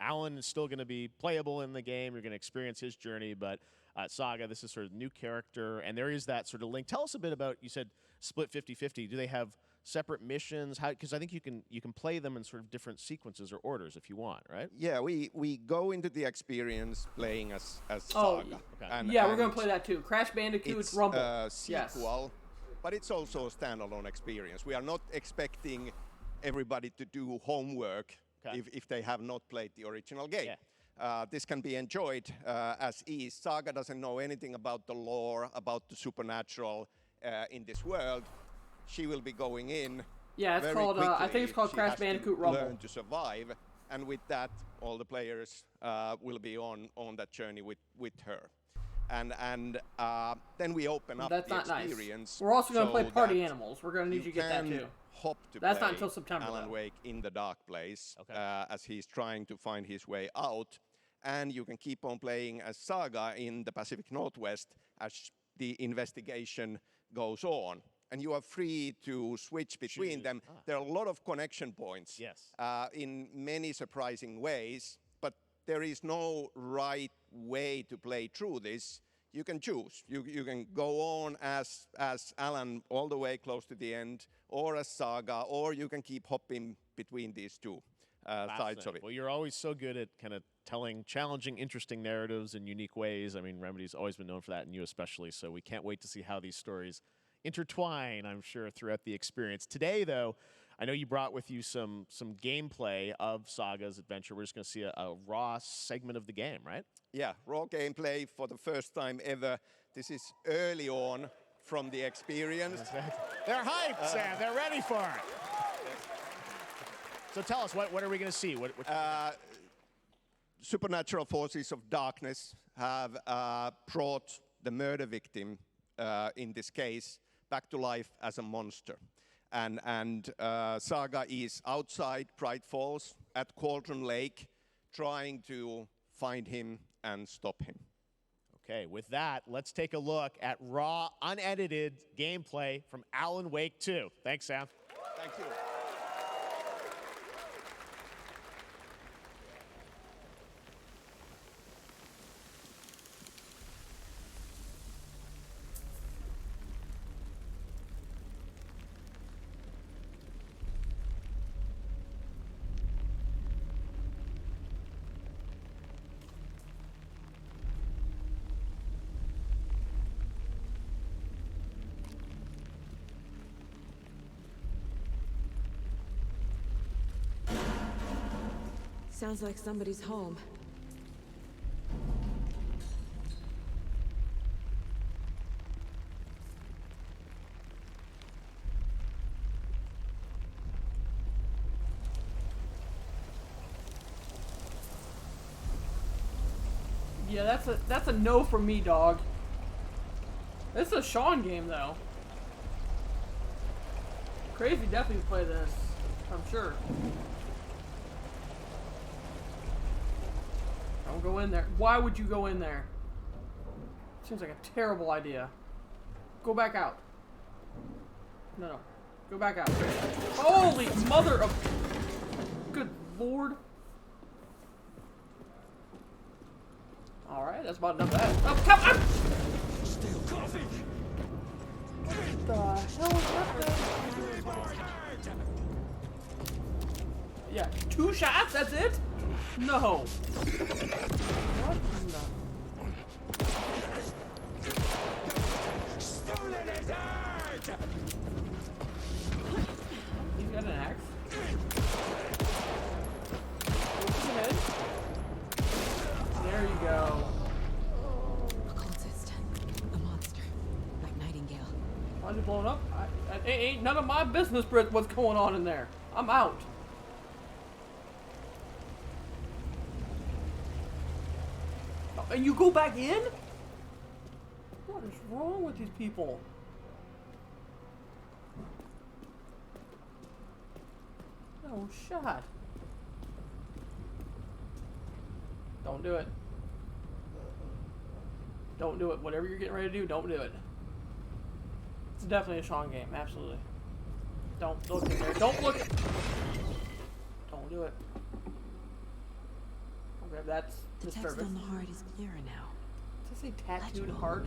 Alan is still going to be playable in the game. You're going to experience his journey, but Saga, this is sort of new character, and there is that sort of link. Tell us a bit about. You said split 50-50. Do they have separate missions? How? Because I think you can play them in sort of different sequences or orders if you want, right? Yeah, we go into the experience playing as Saga. Okay. We're going to play that too. Crash Bandicoot Rumble. It's a sequel, but it's also a standalone experience. We are not expecting everybody to do homework if they have not played the original game. This can be enjoyed as is. Saga doesn't know anything about the lore, about the supernatural in this world. She will be going in. Yeah, it's called. I think it's called Crash Bandicoot Rumble. Learn to survive, and with that, all the players will be on that journey with her. And then we open up the experience. Nice. We're also going to play Party Animals. We're going to need you to get that too. Hop to That's play not until September. Alan Wake in the dark place as he's trying to find his way out, and you can keep on playing as Saga in the Pacific Northwest as the investigation goes on. And you are free to switch between them. There are a lot of connection points in many surprising ways, but there is no right way to play through this. You can choose. You can go on as Alan all the way close to the end, or as Saga, or you can keep hopping between these two sides of it. Well, you're always so good at kind of telling challenging, interesting narratives in unique ways. I mean, Remedy's always been known for that, and you especially, so we can't wait to see how these stories intertwine, I'm sure, throughout the experience. Today, though, I know you brought with you some gameplay of Saga's adventure. We're just going to see a raw segment of the game, right? Yeah, raw gameplay for the first time ever. This is early on from the experience. They're hyped, Sam. They're ready for it. So tell us, what are we going to see? Supernatural forces of darkness have brought the murder victim, in this case, back to life as a monster. And Saga is outside Bright Falls at Cauldron Lake, trying to find him and stop him. Okay, with that, let's take a look at raw, unedited gameplay from Alan Wake 2. Thanks, Sam. Thank you. Sounds like somebody's home. Yeah, that's a no from me, dog. It's a Sean game though. Crazy definitely play this, I'm sure. Don't go in there. Why would you go in there? Seems like a terrible idea. Go back out. No. Go back out. Holy mother of... Good lord. Alright, that's about enough of that. Oh, come on! Still coffee. What the hell is that? Yeah, 2 shots, that's it? No. What in the... He's got an axe. Head. There you go. A cultist. A monster. Like Nightingale. Why is it blowing up? Ain't none of my business, Britt, what's going on in there. I'm out. And you go back in? What is wrong with these people? No shot. Don't do it. Don't do it. Whatever you're getting ready to do, don't do it. It's definitely a Sean game, absolutely. Don't look in there. Don't look. Don't do it. Okay, that's The text disturbing. on the heart is clearer now. Does it say tattooed heart?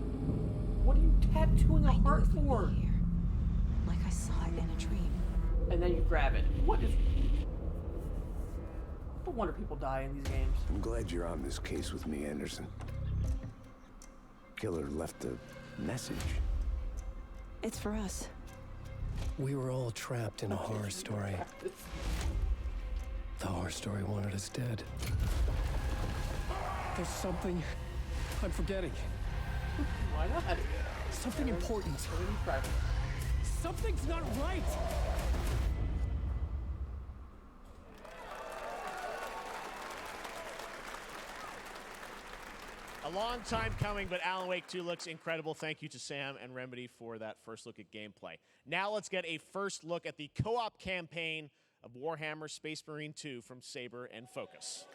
What are you tattooing a heart for? Like I saw it in a dream. And then you grab it. What is... No wonder people die in these games. I'm glad you're on this case with me, Anderson. Killer left a message. It's for us. We were all trapped in a horror story. The horror story wanted us dead. There's something I'm forgetting. Why not? Something important. Something's not right! A long time coming, but Alan Wake 2 looks incredible. Thank you to Sam and Remedy for that first look at gameplay. Now let's get a first look at the co-op campaign of Warhammer Space Marine 2 from Saber and Focus.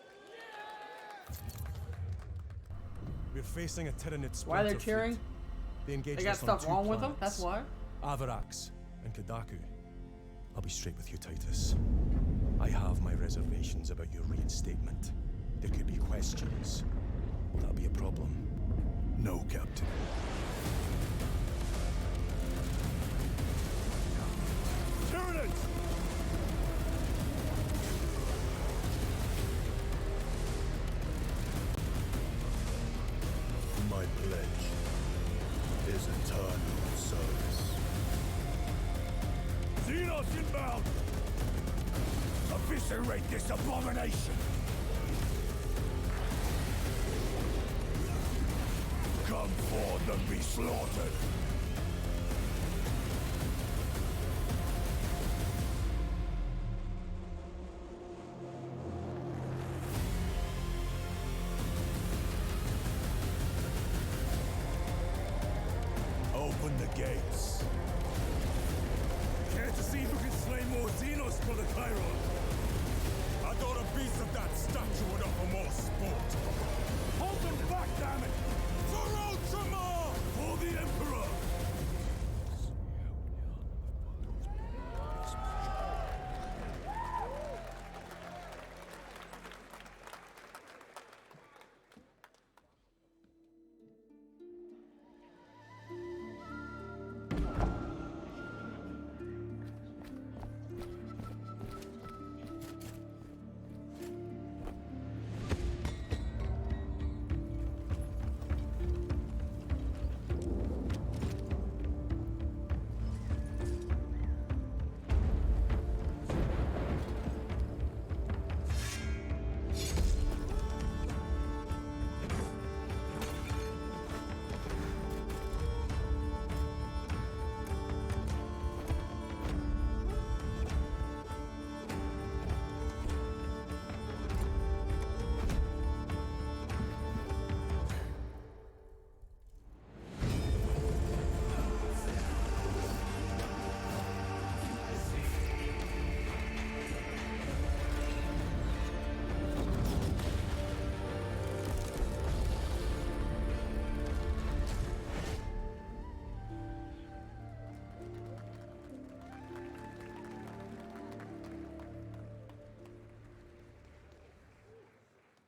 We're facing a Tyranid splinter Why are they cheering? fleet. They got stuff wrong with them? That's why? Avarax and Kodaku. I'll be straight with you, Titus. I have my reservations about your reinstatement. There could be questions. Will that be a problem? No, Captain. Tyranids! My pledge is eternal service. Xenos inbound! Eviscerate this abomination! Come forth and be slaughtered! Open the gates. Care to see who can slay more Xenos for the Chiron? I thought a piece of that statue would offer more sport. Hold them back, damn it! For Ultramar! For the Emperor!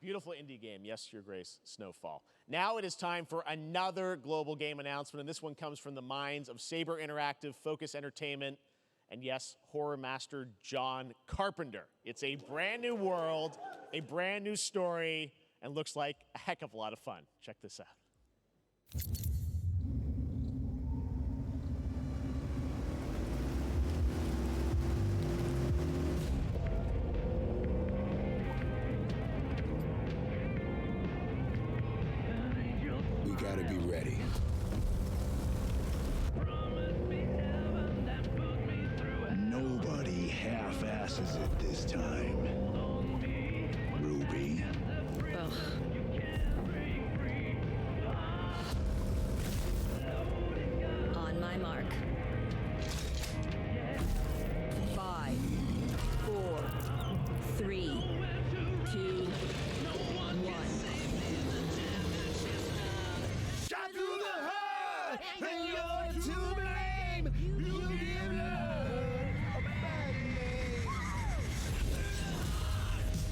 Beautiful indie game, yes, Your Grace, Snowfall. Now it is time for another global game announcement, and this one comes from the minds of Saber Interactive, Focus Entertainment, and yes, horror master John Carpenter. It's a brand new world, a brand new story, and looks like a heck of a lot of fun. Check this out. We gotta be ready. Nobody half-asses it this time. Ruby. On my mark. And you're to blame. You give love a bad name.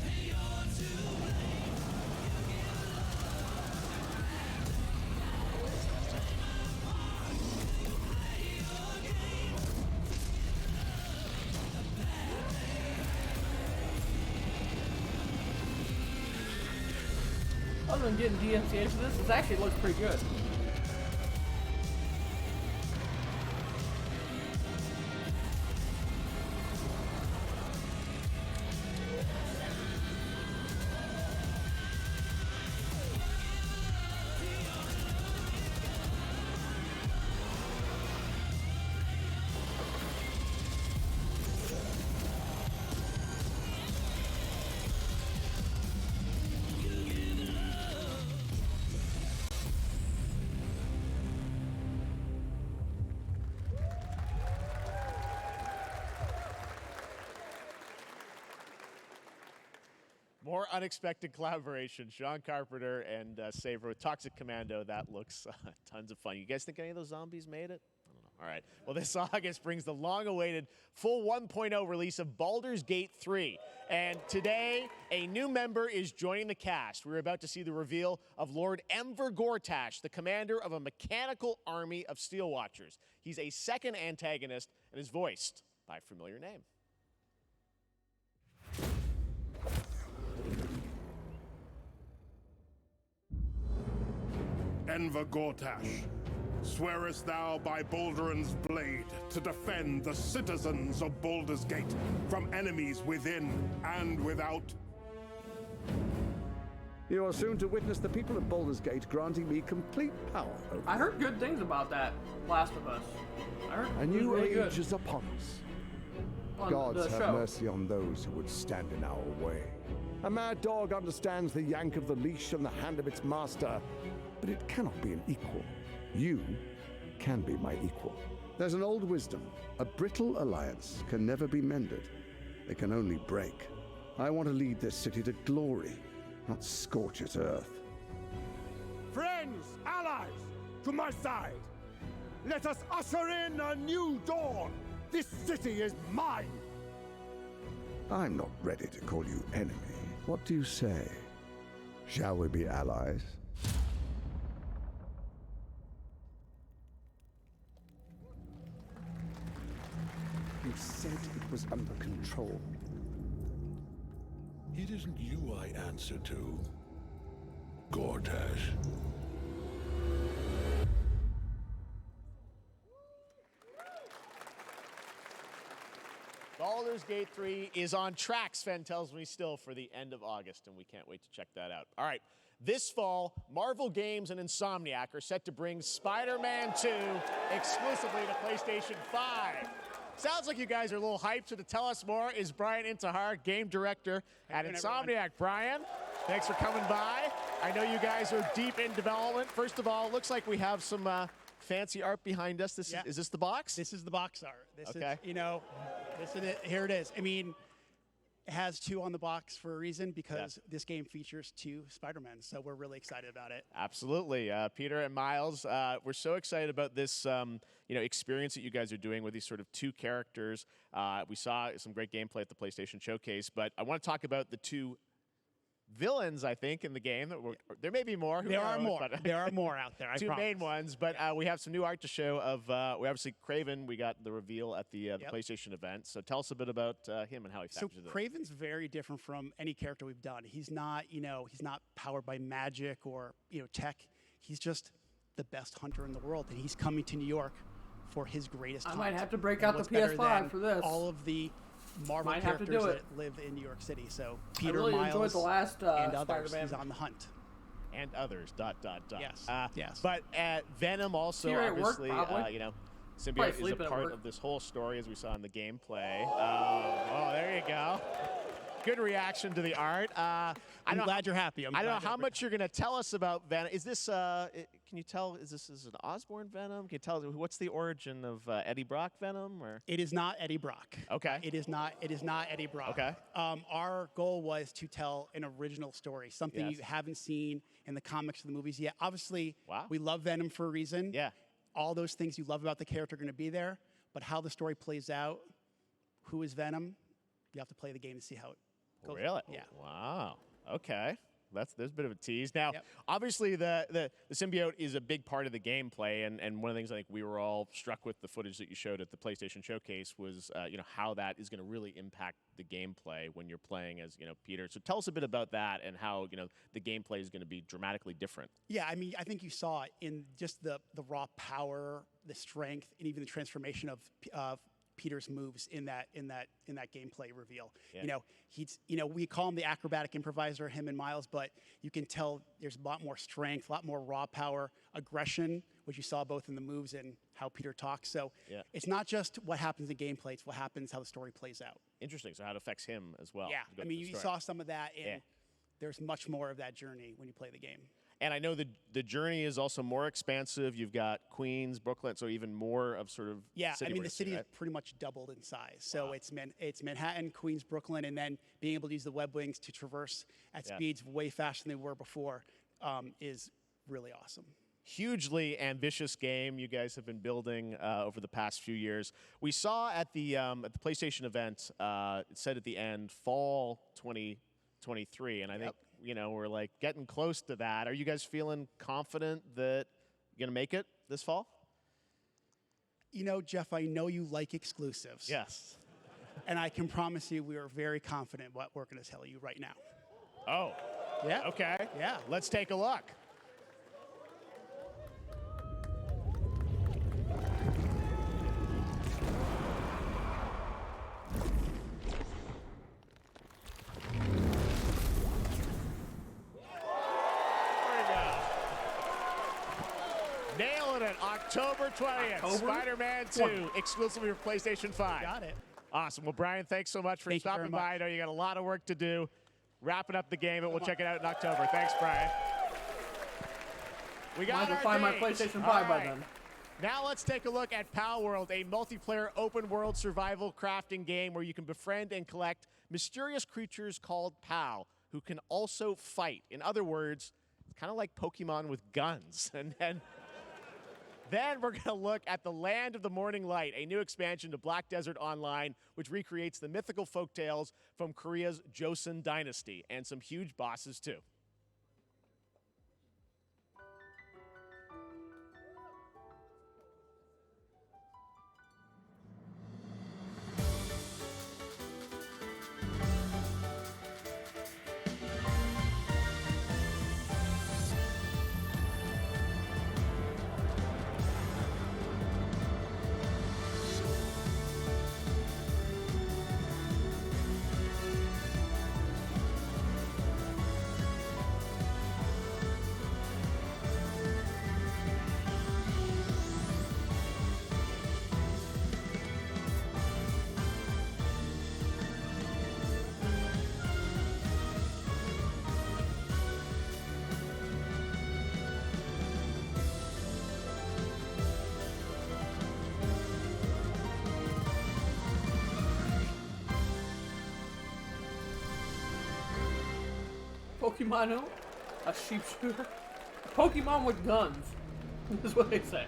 And you're to blame. Other than getting DMCA for this, it actually looks pretty good. More unexpected collaboration. Sean Carpenter and Saber with Toxic Commando. That looks tons of fun. You guys think any of those zombies made it? I don't know. All right. Well, this August brings the long-awaited full 1.0 release of Baldur's Gate 3. And today, a new member is joining the cast. We're about to see the reveal of Lord Enver Gortash, the commander of a mechanical army of Steel Watchers. He's a second antagonist and is voiced by a familiar name. Enver Gortash, swearest thou by Balduran's blade to defend the citizens of Baldur's Gate from enemies within and without? You are soon to witness the people of Baldur's Gate granting me complete power over I heard good things about that Last of Us. I heard A it was new really age good. is upon us. On Gods the have show. mercy on those who would stand in our way. A mad dog understands the yank of the leash and the hand of its master, but it cannot be an equal. You can be my equal. There's an old wisdom. A brittle alliance can never be mended. It can only break. I want to lead this city to glory, not scorch its earth. Friends, allies, to my side. Let us usher in a new dawn. This city is mine. I'm not ready to call you enemy. What do you say? Shall we be allies? You said it was under control. It isn't you I answer to, Gortash. Baldur's Gate 3 is on track, Sven tells me, still for the end of August, and we can't wait to check that out. All right, this fall, Marvel Games and Insomniac are set to bring Spider-Man 2 exclusively to PlayStation 5. Sounds like you guys are a little hyped, so to tell us more is Brian Intihar, game director at Insomniac. Brian, thanks for coming by. I know you guys are deep in development. First of all, it looks like we have some fancy art behind us. Is this the box? This is the box art. This Okay. is, this is it. Here it is. I mean, it has 2 on the box for a reason because this game features 2 Spider-Men, so we're really excited about it. Absolutely. Peter and Miles, we're so excited about this experience that you guys are doing with these sort of 2 characters. We saw some great gameplay at the PlayStation Showcase, but I want to talk about the 2 villains, I think, in the game. There may be more. Who There are knows, more. but- There are more out there, I 2 main ones, but we have some new art to show of, we obviously, Kraven. We got the reveal at the PlayStation event. So tell us a bit about him and how he So factors in. Kraven's very different from any character we've done. He's not, he's not powered by magic or, tech. He's just the best hunter in the world, and he's coming to New York for his greatest I hunt. might have to break And out the what's better PS5 than for this. all of the Marvel Might have to characters do it. that live in New York City. So I Peter, really Miles, enjoyed the last and others. Spider-Man. He's on the hunt. And others, ... Yes, yes. But Venom also, Here at work, obviously, probably. symbiote Probably is a sleeping at part work. of this whole story, as we saw in the gameplay. There you go. Good reaction to the art. I'm glad you're happy. I don't know how much you're going to tell us about Venom. Is this? Can you tell? Is this an Osborn Venom? Can you tell? What's the origin of Eddie Brock Venom? Or It is not Eddie Brock. Okay. It is not Eddie Brock. Okay. Our goal was to tell an original story, something Yes. you haven't seen in the comics or the movies yet. Obviously, Wow. we love Venom for a reason. Yeah. all those things you love about the character are going to be there, but how the story plays out, who is Venom, you have to play the game to see how it goes. Really? Yeah. Wow. Okay. There's a bit of a tease. Now, obviously, the symbiote is a big part of the gameplay, and one of the things I think we were all struck with the footage that you showed at the PlayStation Showcase was, how that is going to really impact the gameplay when you're playing as, Peter. So tell us a bit about that and how, the gameplay is going to be dramatically different. Yeah, I mean, I think you saw it in just the raw power, the strength, and even the transformation of Peter's moves in that gameplay reveal. Yeah. We call him the acrobatic improviser, him and Miles, but you can tell there's a lot more strength, a lot more raw power, aggression, which you saw both in the moves and how Peter talks. So it's not just what happens in gameplay, it's what happens, how the story plays out. Interesting. So how it affects him as well. Yeah, I mean, you saw some of that, and there's much more of that journey when you play the game. And I know the journey is also more expansive. You've got Queens, Brooklyn, so even more of sort of city the racing, city right? is pretty much doubled in size. So it's Manhattan, Queens, Brooklyn, and then being able to use the web wings to traverse at speeds way faster than they were before is really awesome. Hugely ambitious game you guys have been building over the past few years. We saw at the PlayStation event, it said at the end, fall 2023, and I think we're like getting close to that. Are you guys feeling confident that you're gonna make it this fall? Jeff, I know you like exclusives. Yes. And I can promise you we are very confident what we're going to tell you right now. Oh. Yeah. Okay. Yeah. Let's take a look. Nailing it. October 20th. Spider-Man 2, exclusively for PlayStation 5. Got it. Awesome. Well, Brian, thanks so much for stopping by. I know you got a lot of work to do. Wrapping up the game, and we'll check it out in October. Thanks, Brian. We got to our find my dates. PlayStation 5 All by right. then. Now let's take a look at Pal World, a multiplayer open-world survival crafting game where you can befriend and collect mysterious creatures called Pal, who can also fight. In other words, it's kind of like Pokemon with guns. And then we're going to look at the Land of the Morning Light, a new expansion to Black Desert Online, which recreates the mythical folktales from Korea's Joseon Dynasty, and some huge bosses too. Pokemon who? A sheep shooter? Pokemon with guns. Is what they say.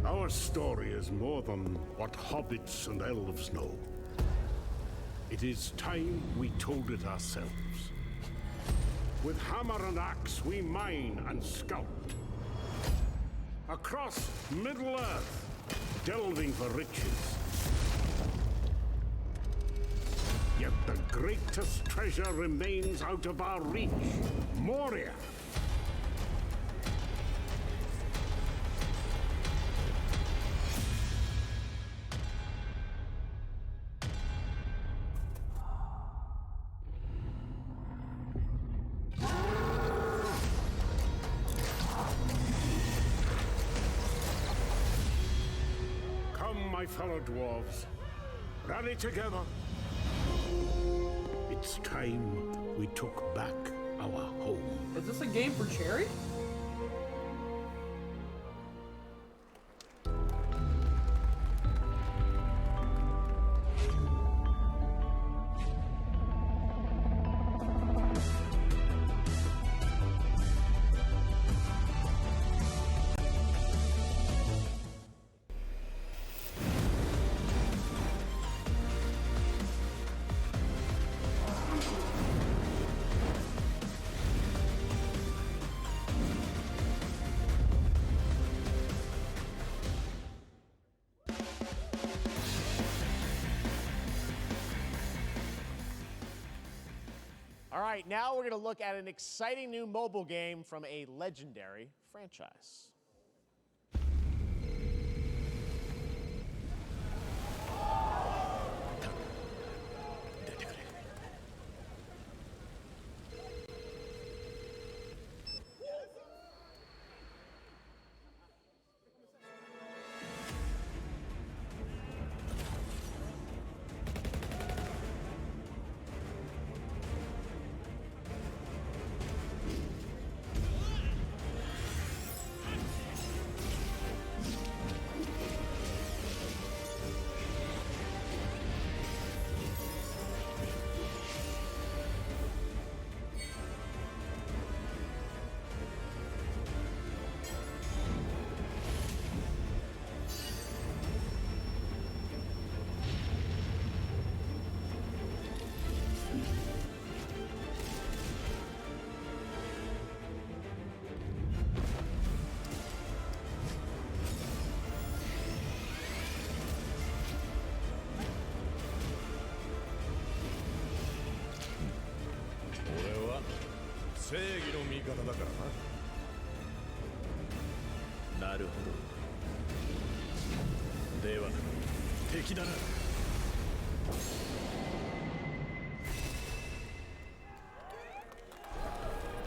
Our story is more than what hobbits and elves know. It is time we told it ourselves. With hammer and axe, we mine and scout. across Middle-earth, delving for riches. Yet the greatest treasure remains out of our reach, Moria. My fellow dwarves, rally together. It's time we took back our home. Is this a game for Cherry? All right, now we're going to look at an exciting new mobile game from a legendary franchise.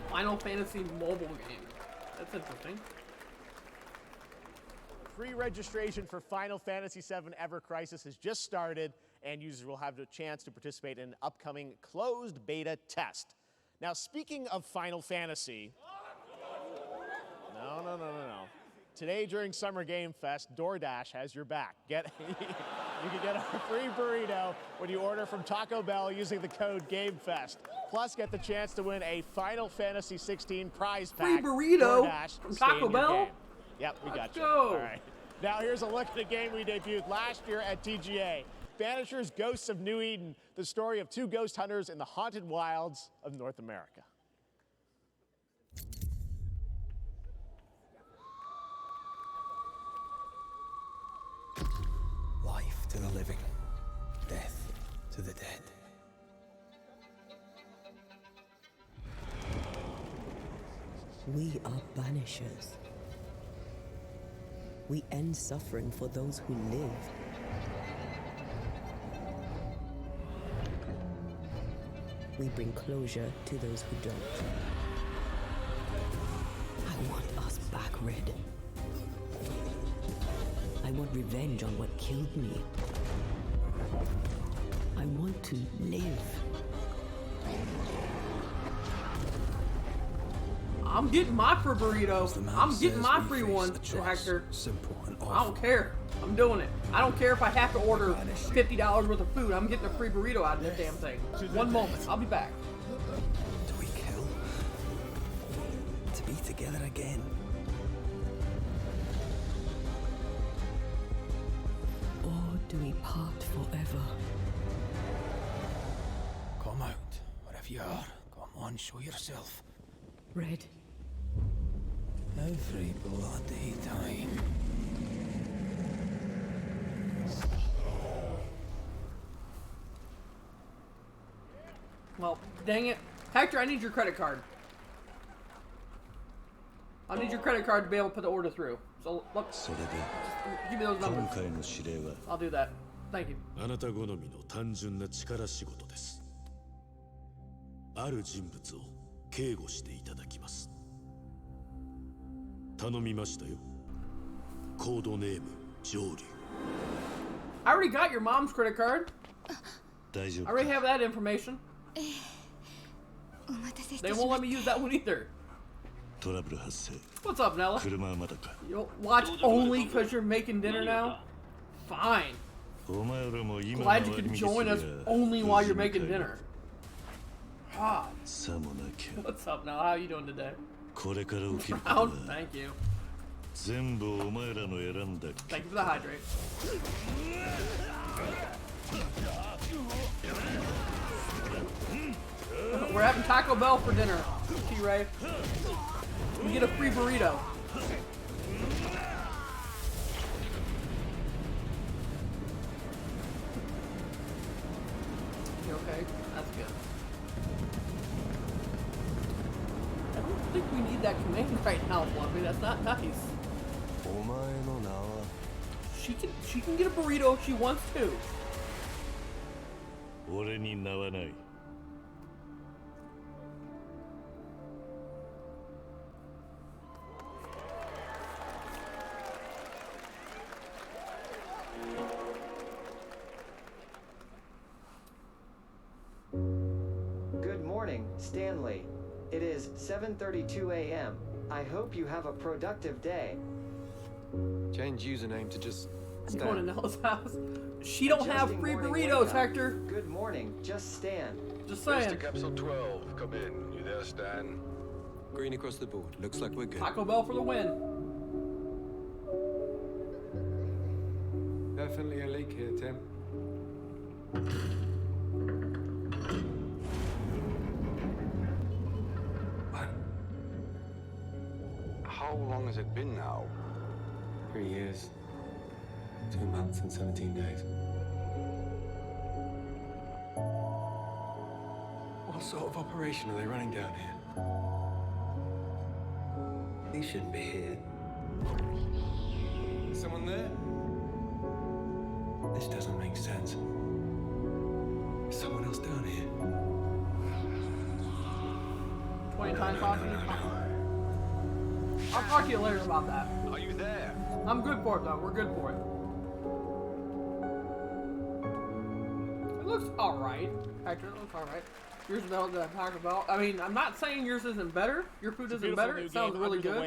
Final Fantasy mobile game. That's interesting. Pre-registration for Final Fantasy VII Ever Crisis has just started, and users will have the chance to participate in an upcoming closed beta test. Now, speaking of Final Fantasy, no. Today during Summer Game Fest, DoorDash has your back. You can get a free burrito when you order from Taco Bell using the code GameFest. Plus, get the chance to win a Final Fantasy 16 prize pack. Free burrito DoorDash, from stay in Taco your Bell? game. Yep, we got you. go. All right. Now here's a look at a game we debuted last year at TGA. Banishers Ghosts of New Eden, the story of two ghost hunters in the haunted wilds of North America. Life to the living, death to the dead. We are banishers. We end suffering for those who live. We bring closure to those who don't. I want us back, Red. I want revenge on what killed me. I want to live. I'm getting my free burrito. I'm getting my free one, Hector. Simple and awful. I don't care. I'm doing it. I don't care if I have to order $50 worth of food. I'm getting a free burrito out of this damn thing. One moment. I'll be back. Do we kill? To be together again. Or do we part forever? Come out, wherever you are. Come on, show yourself. Red. Every bloody time. Well, dang it. Hector, I need your credit card. I need your credit card to be able to put the order through. So, look. Give me those numbers. I'll do that. Thank you. あなた好みの単純な力仕事です。ある人物を警護していただきます。頼みましたよ。コードネーム上流。I already got your mom's credit card. 大丈夫。 I already have that information. They won't let me use that one either. トラブル発生。 What's up, Nella? 車はまだか。 You'll watch only because you're making dinner now? Fine. Glad you can join us only while you're making dinner. God. What's up, Nella? How are you doing today? Proud? Thank you. Thank you for the hydrate. We're having Taco Bell for dinner, T-Ray. We get a free burrito. You okay? That's good. I don't think we need that command right now, Fluffy. That's not nice. She can get a burrito if she wants to. 俺に名はない。 Good morning, Stanley. It is 7:32 a.m. I hope you have a productive day. Change username to just I'm going to Nella's house. She don't have free burritos, Hector. Good morning, just Stan. Just saying. Mr. Capsule 12, come in. You there, Stan? Green across the board. Looks like we're good. Taco Bell for the win. Definitely a leak here, Tim. How long has it been now? 3 years. 2 months and 17 days. What sort of operation are they running down here? He shouldn't be here. Is someone there? This doesn't make sense. Is someone else down here? 20 times possibly. I'll talk to you later about that. Are you there? I'm good for it though. We're good for it. It looks alright. Hector, it looks alright. Yours better than Taco Bell. I mean, I'm not saying yours isn't better. Your food isn't better. It sounds really good.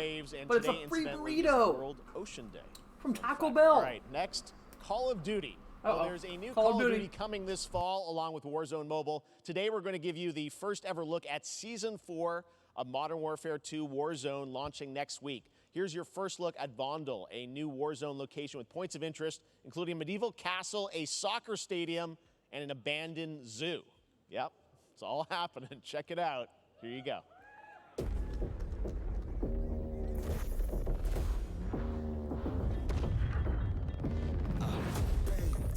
But it's a free burrito World Ocean Day. from Taco Bell. All right, next, Call of Duty. Well, there's a new Call of Duty coming this fall along with Warzone Mobile. Today we're going to give you the first ever look at Season 4 of Modern Warfare 2 Warzone launching next week. Here's your first look at Vondel, a new Warzone location with points of interest, including a medieval castle, a soccer stadium, and an abandoned zoo. Yep, it's all happening. Check it out. Here you go.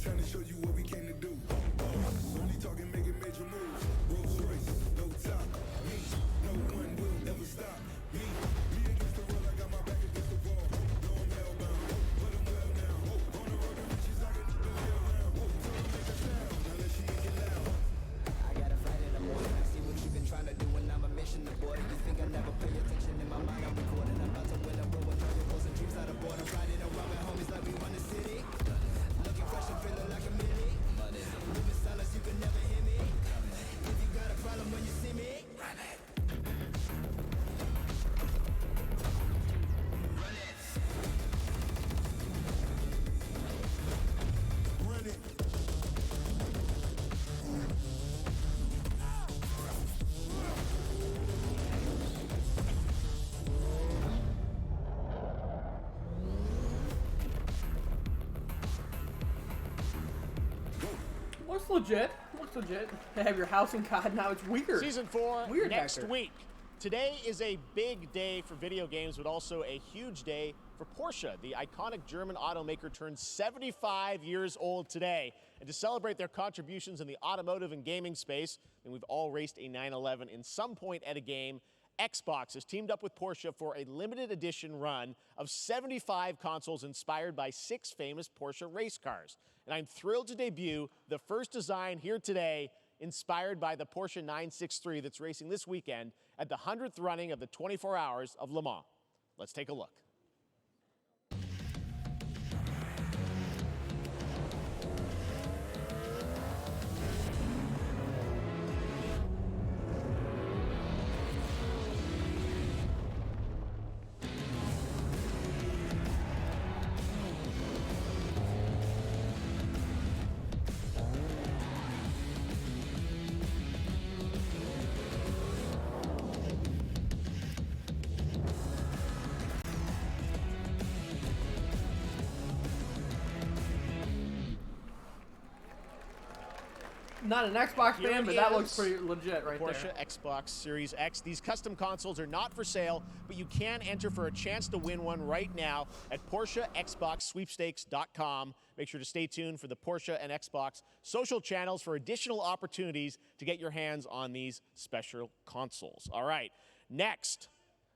Trying to show you what we came to do. Only talking, making major moves. Rolls Royce, no top. Me, no one will ever stop. Me against the world, I got my back against the wall. No, I'm hellbound. But I'm well now. On the road to riches, I get to do hell round. Tell her make a sound, unless she ain't get loud. I got a fight in the morning. I see what you've been trying to do, and I'm a mission to board. You think I never pay attention? In my mind, I'm recording. I'm about to win a row with 30 goals and dreams out of board. I'm riding around with homies like we run the city. Looking fresh and feeling like a mini. Moving silence, you can never hear me. If you got a problem when you see me, run it. Looks legit. Looks legit. They have your house in COD now. It's weird. Season 4 weird next Hector. week. Today is a big day for video games, but also a huge day for Porsche. The iconic German automaker turns 75 years old today. And to celebrate their contributions in the automotive and gaming space, and we've all raced a 911 in some point at a game, Xbox has teamed up with Porsche for a limited edition run of 75 consoles inspired by 6 famous Porsche race cars. And I'm thrilled to debut the first design here today, inspired by the Porsche 963 that's racing this weekend at the 100th running of the 24 Hours of Le Mans. Let's take a look. Not an Xbox Here fan, but it that looks is, pretty legit right Porsche there. Xbox Series X. These custom consoles are not for sale, but you can enter for a chance to win one right now at PorscheXboxSweepstakes.com. Make sure to stay tuned for the Porsche and Xbox social channels for additional opportunities to get your hands on these special consoles. All right, next.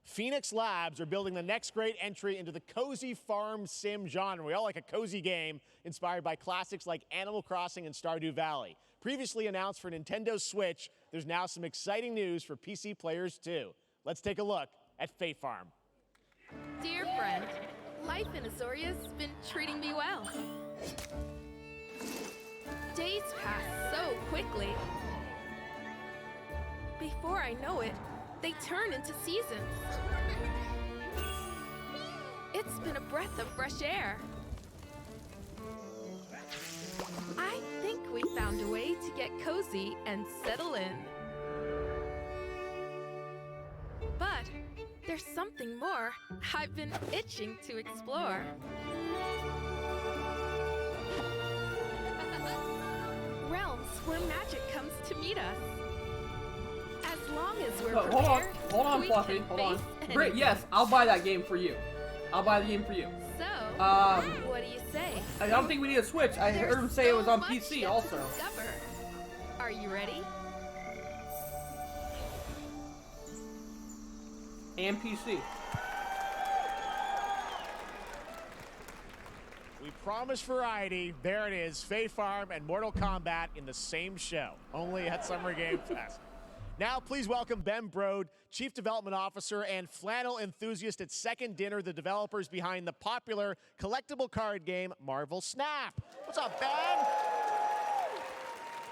Phoenix Labs are building the next great entry into the cozy farm sim genre. We all like a cozy game inspired by classics like Animal Crossing and Stardew Valley. Previously announced for Nintendo Switch, there's now some exciting news for PC players too. Let's take a look at Fae Farm. Dear friend, life in Azoria's been treating me well. Days pass so quickly. Before I know it, they turn into seasons. It's been a breath of fresh air. I think we found a way to get cozy and settle in. But there's something more I've been itching to explore. Realms where magic comes to meet us. As long as we're prepared, hold on, we Fluffy, can hold on. face Great, enemies. yes, I'll buy that game for you. I'll buy the game for you. So, what do you say? I don't think we need a Switch. I heard him say it was on PC also. Discover. Are you ready? And PC. We promised variety. There it is, Fae Farm and Mortal Kombat in the same show, only at Summer Game Fest. Now, please welcome Ben Brode, Chief Development Officer and flannel enthusiast at Second Dinner, the developers behind the popular collectible card game Marvel Snap. What's up, Ben?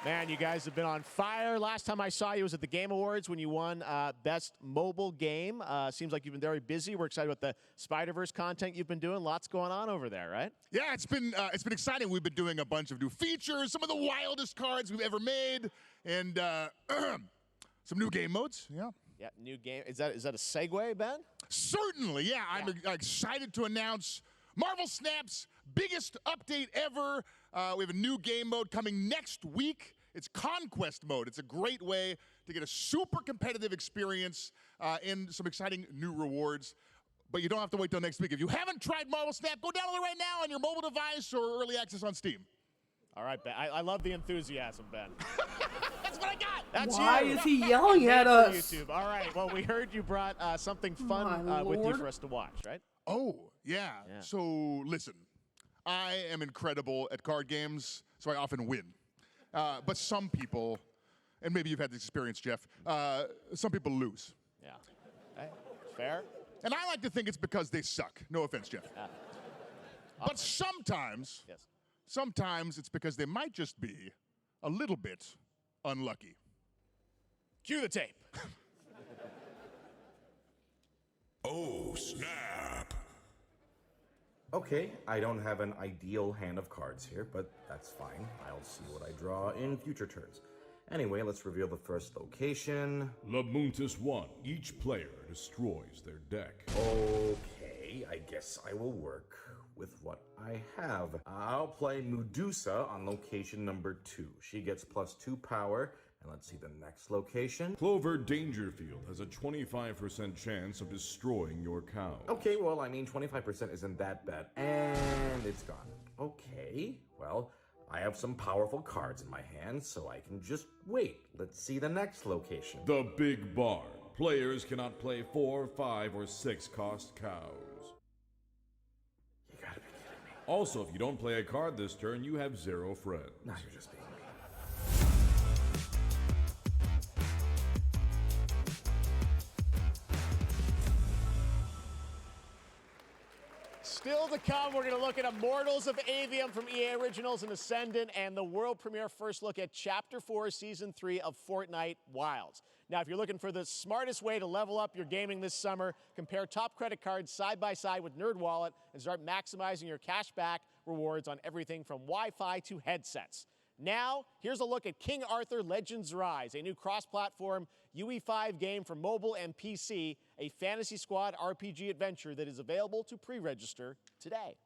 Man, you guys have been on fire. Last time I saw you was at the Game Awards when you won Best Mobile Game. Seems like you've been very busy. We're excited about the Spider-Verse content you've been doing. Lots going on over there, right? Yeah, it's been exciting. We've been doing a bunch of new features, some of the wildest cards we've ever made, and some new game modes. Yeah. Yeah, new game. Is that a segue, Ben? Certainly, yeah. I'm excited to announce Marvel Snap's biggest update ever. We have a new game mode coming next week. It's Conquest mode. It's a great way to get a super competitive experience and some exciting new rewards. But you don't have to wait till next week. If you haven't tried Marvel Snap, go download it right now on your mobile device or early access on Steam. All right, Ben. I love the enthusiasm, Ben. That's what I got. That's Why you. is he yelling at For us? YouTube. All right. Well, we heard you brought something fun My with you Lord. for us to watch, right? Oh, yeah. So, listen. I am incredible at card games, so I often win. But some people, and maybe you've had this experience, Jeff, some people lose. Yeah. Hey, fair. And I like to think it's because they suck. No offense, Jeff. But sometimes, sometimes it's because they might just be a little bit unlucky. Cue the tape. Oh, snap. Okay, I don't have an ideal hand of cards here, but that's fine. I'll see what I draw in future turns. Anyway, let's reveal the first location. Lamuntis 1. Each player destroys their deck. Okay, I guess I will work with what I have. I'll play Medusa on location number 2. She gets +2 power, And let's see the next location. Clover Dangerfield has a 25% chance of destroying your cow. Okay, well, I mean, 25% isn't that bad. And it's gone. Okay, well, I have some powerful cards in my hand, so I can just wait. Let's see the next location. The Big Barn. Players cannot play 4, 5, or 6 cost cows. You gotta be kidding me. Also, if you don't play a card this turn, you have 0 friends. Now you're just being mean. Still to come, we're going to look at Immortals of Avium from EA Originals and Ascendant, and the world premiere first look at Chapter 4, Season 3 of Fortnite Wilds. Now, if you're looking for the smartest way to level up your gaming this summer, compare top credit cards side by side with NerdWallet and start maximizing your cash back rewards on everything from Wi-Fi to headsets. Now, here's a look at King Arthur Legends Rise, a new cross-platform UE5 game for mobile and PC, a Fantasy Squad RPG adventure that is available to pre-register today.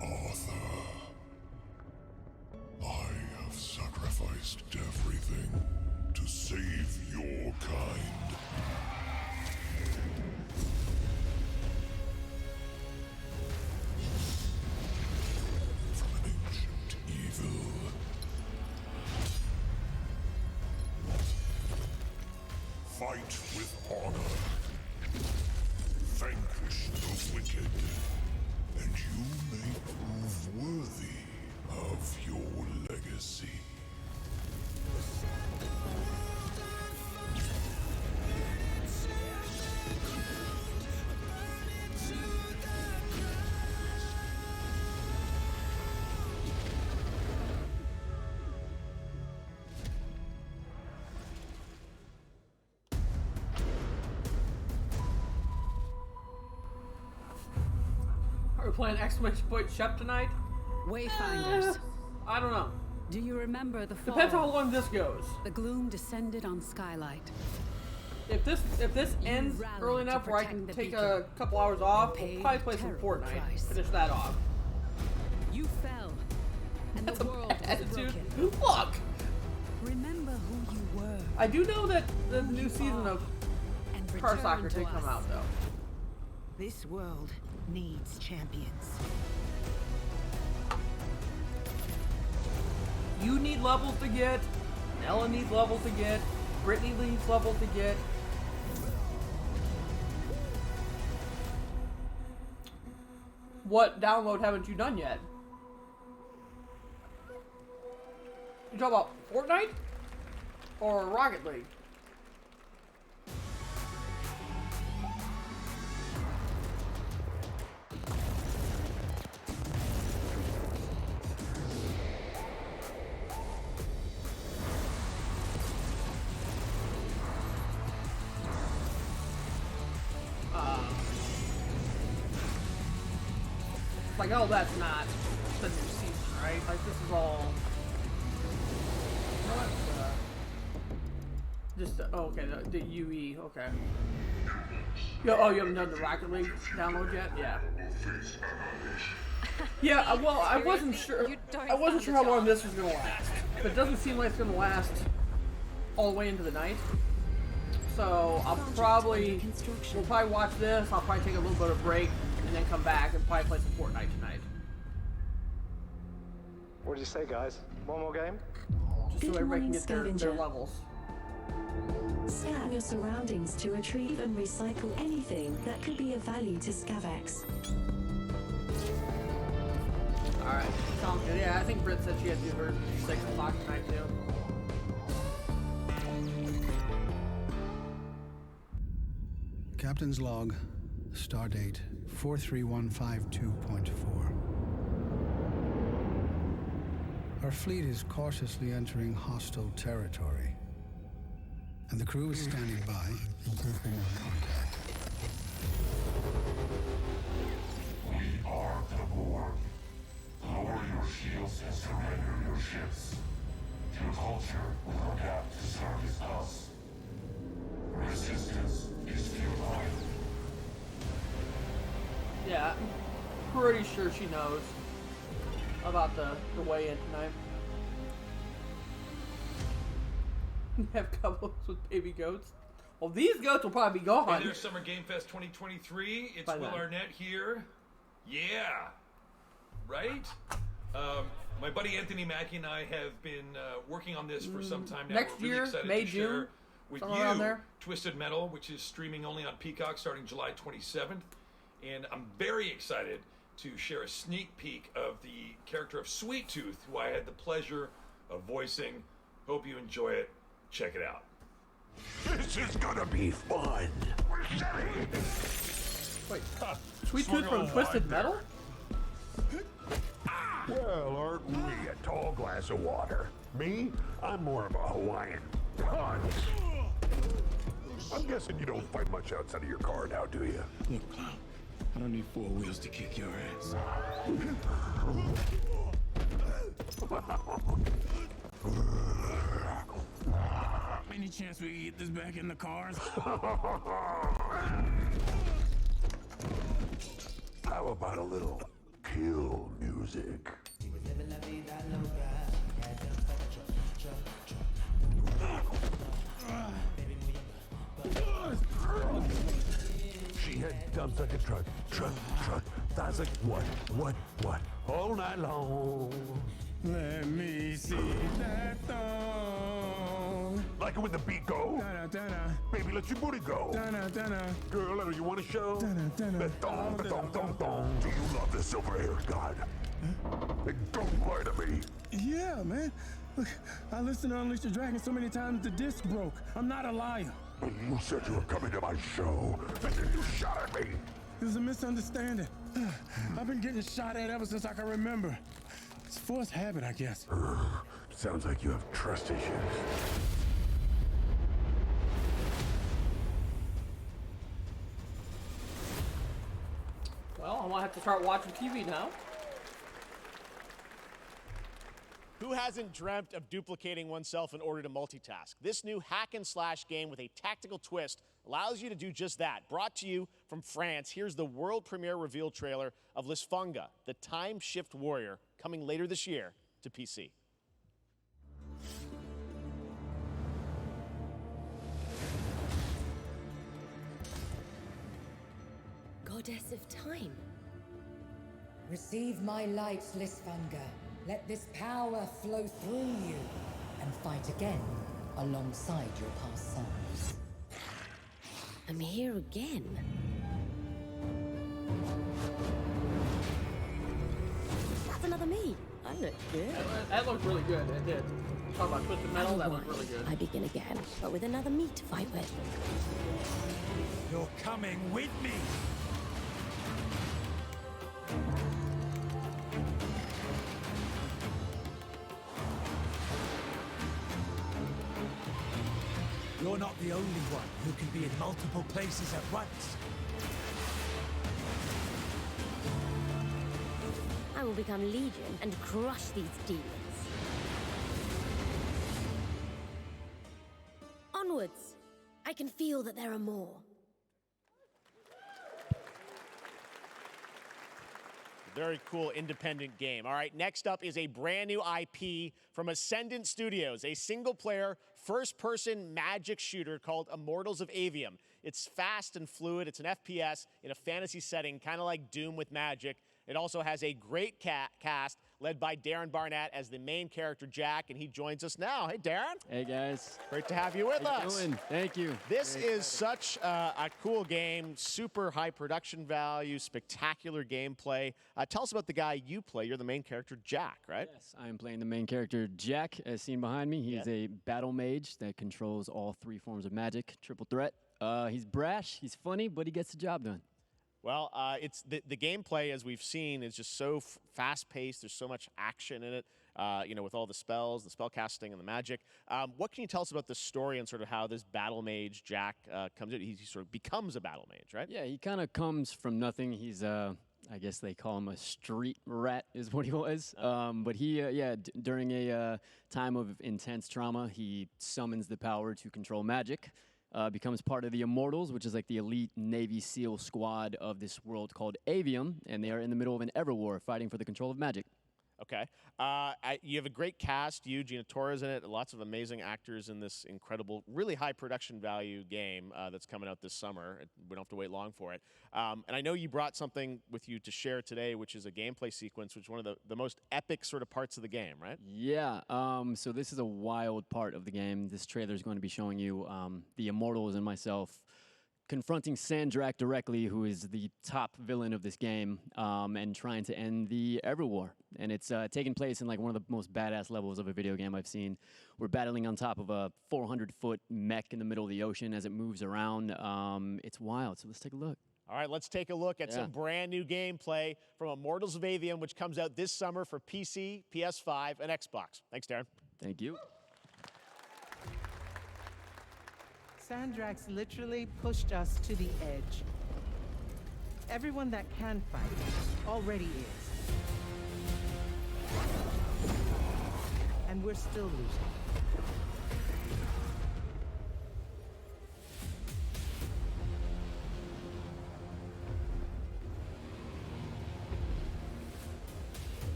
Arthur, I have sacrificed everything to save your kind. From an ancient evil. Fight with honor. Vanquish the wicked. And you may prove worthy of your legacy. Are we playing exclamation point Shep tonight? Wayfinders. I don't know. Do you remember the fall? Depends how long this goes. The gloom descended on Skylight. If this ends rallied early to enough where I protect can the take beacon. a couple hours off, Paid we'll probably play some terrible Fortnite. price. Finish that off. You fell, and the world was Attitude. broken. Look! Remember who you were. I do know that the new season of and Car return Soccer to did come us. out though. This world needs champions. You need levels to get. Ella needs levels to get. Brittany needs levels to get. What download haven't you done yet? You talking about Fortnite? Or Rocket League? Like, oh, that's not the new season, right? Like, this is all... What? Just, oh, okay, the UE, okay. Oh, you haven't done the Rocket League download yet? Yeah. Yeah, well, I wasn't sure. I wasn't sure how long this was gonna last. But it doesn't seem like it's gonna last all the way into the night. So we'll probably watch this. I'll probably take a little bit of break and then come back and probably play some Fortnite tonight. What did you say, guys? One more game? Just so everybody can get their levels. Scan your surroundings to retrieve and recycle anything that could be of value to Scavax. Alright, sounds good. Yeah, I think Britt said she had to do her 6 o'clock tonight too. Captain's log, stardate 43152.4. Our fleet is cautiously entering hostile territory, and the crew is standing by in contact. We are the Borg. Lower your shields and surrender your ships. Your culture will adapt to service us. Resistance is futile. Yeah, that. I'm pretty sure she knows about the weigh-in tonight. Have couples with baby goats. Well, these goats will probably be gone. Hey there, Summer Game Fest 2023. It's Will Arnett here. Yeah. Right? My buddy Anthony Mackie and I have been working on this for some time now. Next We're really year, excited May, to share June, with somewhere around you there. Twisted Metal, which is streaming only on Peacock starting July 27th. And I'm very excited to share a sneak peek of the character of Sweet Tooth, who I had the pleasure of voicing. Hope you enjoy it. Check it out. This is gonna be fun. Wait, Sweet Tooth from Twisted Metal? Well, aren't we a tall glass of water? Me? I'm more of a Hawaiian punch. I'm guessing you don't fight much outside of your car now, do you? Look, Clown, I don't need 4 wheels to kick your ass. Any chance we can get this back in the cars? How about a little kill music? She had dumps like a truck. That's like what? All night long. Let me see that thong. Like it when the beat go? Da-da-da-da. Baby, let your booty go. Da-da-da-da. Girl, ever you want to show? Da-da-da-da. The thong. Do you love the silver-haired god? Then don't lie to me. Yeah, man. Look, I listened to Unleash the Dragon so many times the disc broke. I'm not a liar. You said you were coming to my show, and then you shot at me. It was a misunderstanding. I've been getting shot at ever since I can remember. It's a forced habit, I guess. Sounds like you have trust issues. Well, I might have to start watching TV now. Who hasn't dreamt of duplicating oneself in order to multitask? This new hack and slash game with a tactical twist allows you to do just that. Brought to you from France, here's the world premiere reveal trailer of Lysfanga, the time shift warrior, coming later this year to PC. Goddess of time. Receive my light, Lysfanga. Let this power flow through you and fight again alongside your past selves. I'm here again. That's another me. I look good. That looked really good. It did. Talk about Twisted Metal. That looked really good. I begin again, but with another me to fight with. You're coming with me. You're not the only one who can be in multiple places at once. I will become Legion and crush these demons. Onwards! I can feel that there are more. Very cool independent game. All right, next up is a brand new IP from Ascendant Studios, a single-player, first-person magic shooter called Immortals of Avium. It's fast and fluid. It's an FPS in a fantasy setting, kind of like Doom with magic. It also has a great cast led by Darren Barnett as the main character, Jack, and he joins us now. Hey, Darren. Hey, guys. Great to have you with How you us. doing? Thank you. This is such a cool game, super high production value, spectacular gameplay. Tell us about the guy you play. You're the main character, Jack, right? Yes, I am playing the main character, Jack, as seen behind me. He's a battle mage that controls all 3 forms of magic, triple threat. He's brash, he's funny, but he gets the job done. Well, it's the gameplay, as we've seen, is just so fast-paced. There's so much action in it, with all the spells, the spell casting, and the magic. What can you tell us about the story and sort of how this battle mage, Jack, comes in? He sort of becomes a battle mage, right? Yeah, he kind of comes from nothing. He's, I guess they call him a street rat is what he was. But he, during a time of intense trauma, he summons the power to control magic. becomes part of the Immortals, which is like the elite Navy SEAL squad of this world called Avium, and they are in the middle of an Everwar fighting for the control of magic. Okay. You have a great cast. You, Gina Torres in it. Lots of amazing actors in this incredible, really high production value game that's coming out this summer. We don't have to wait long for it. And I know you brought something with you to share today, which is a gameplay sequence, which is one of the most epic sort of parts of the game, right? Yeah. So this is a wild part of the game. This trailer is going to be showing you the Immortals and myself confronting Sandrak directly, who is the top villain of this game, and trying to end the Everwar. And it's taking place in like one of the most badass levels of a video game I've seen. We're battling on top of a 400-foot mech in the middle of the ocean as it moves around. It's wild, so let's take a look. All right, let's take a look at some brand new gameplay from Immortals of Avium, which comes out this summer for PC, PS5, and Xbox. Thanks, Darren. Thank you. Sandrax literally pushed us to the edge. Everyone that can fight already is. And we're still losing.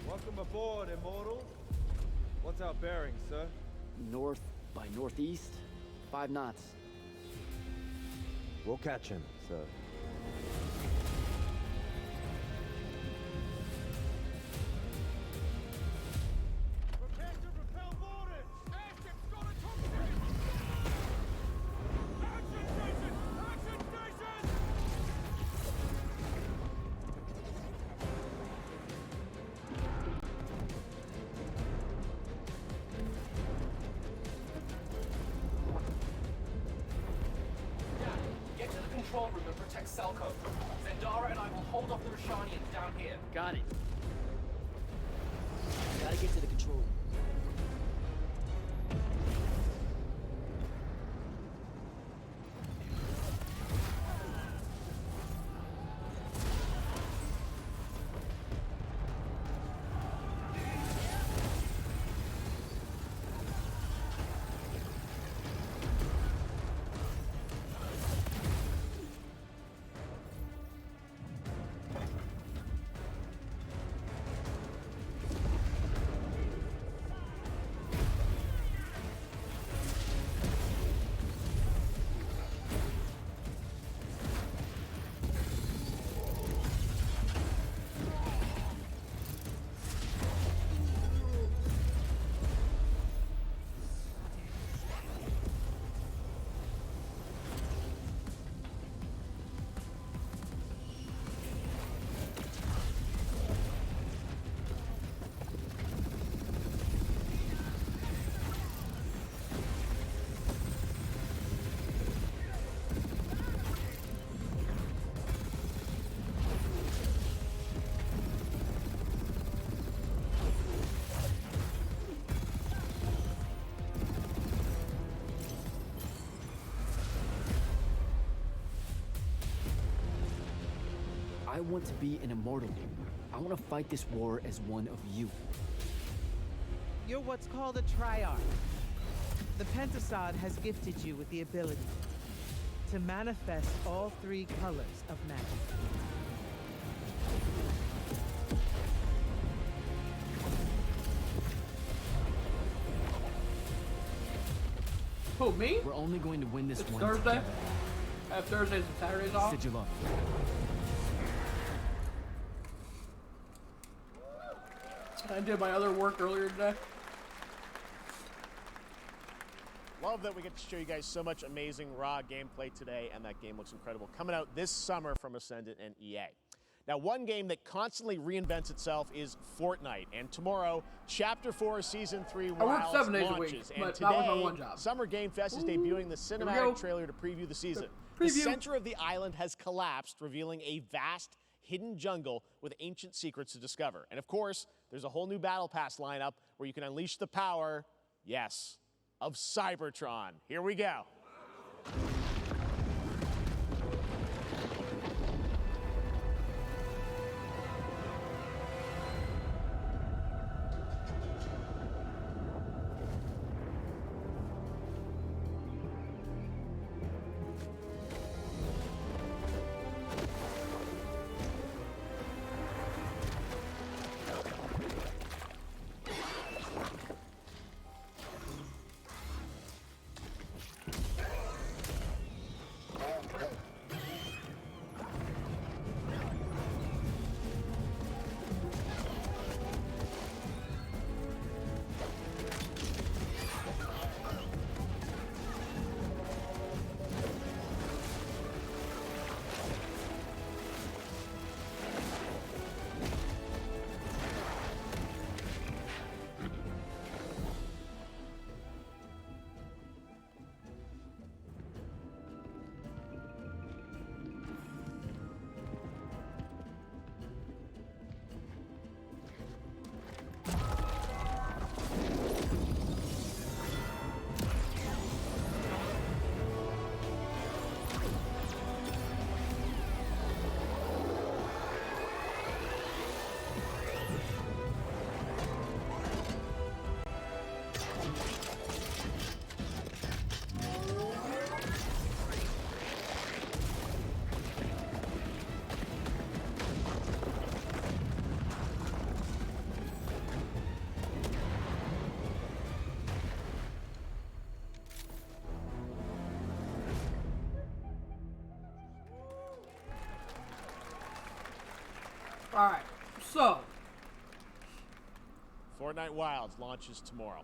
Welcome aboard, Immortal. What's our bearing, sir? North by northeast, 5 knots. We'll catch him, sir. Get to the control room and protect Selko. Zendara and I will hold off the Rashanians down here. Got it. Gotta get to the control room. I want to be an immortal. I want to fight this war as one of you. You're what's called a Triarch. The Pentasod has gifted you with the ability to manifest all 3 colors of magic. Who, me? We're only going to win this one Thursday? together. I have Thursdays and Saturdays off. Sigil. I did my other work earlier today. Love that we get to show you guys so much amazing raw gameplay today, and that game looks incredible. Coming out this summer from Ascendant and EA. Now, one game that constantly reinvents itself is Fortnite, and tomorrow, Chapter 4, Season 3 I work Wilds 7 days a launches. week, And but today, that was my one job. Summer Game Fest is debuting the we go. cinematic trailer to preview the season. The center of the island has collapsed, revealing a vast, hidden jungle with ancient secrets to discover. And of course, there's a whole new Battle Pass lineup where you can unleash the power, yes, of Cybertron. Here we go. Alright, so. Fortnite Wilds launches tomorrow.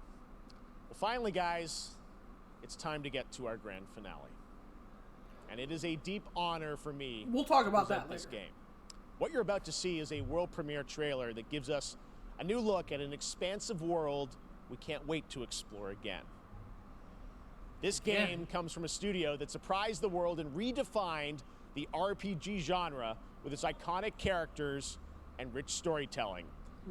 Well, finally, guys, it's time to get to our grand finale. And it is a deep honor for me. We'll talk about to present that this later. game. What you're about to see is a world premiere trailer that gives us a new look at an expansive world we can't wait to explore again. This game comes from a studio that surprised the world and redefined the RPG genre with its iconic characters and rich storytelling.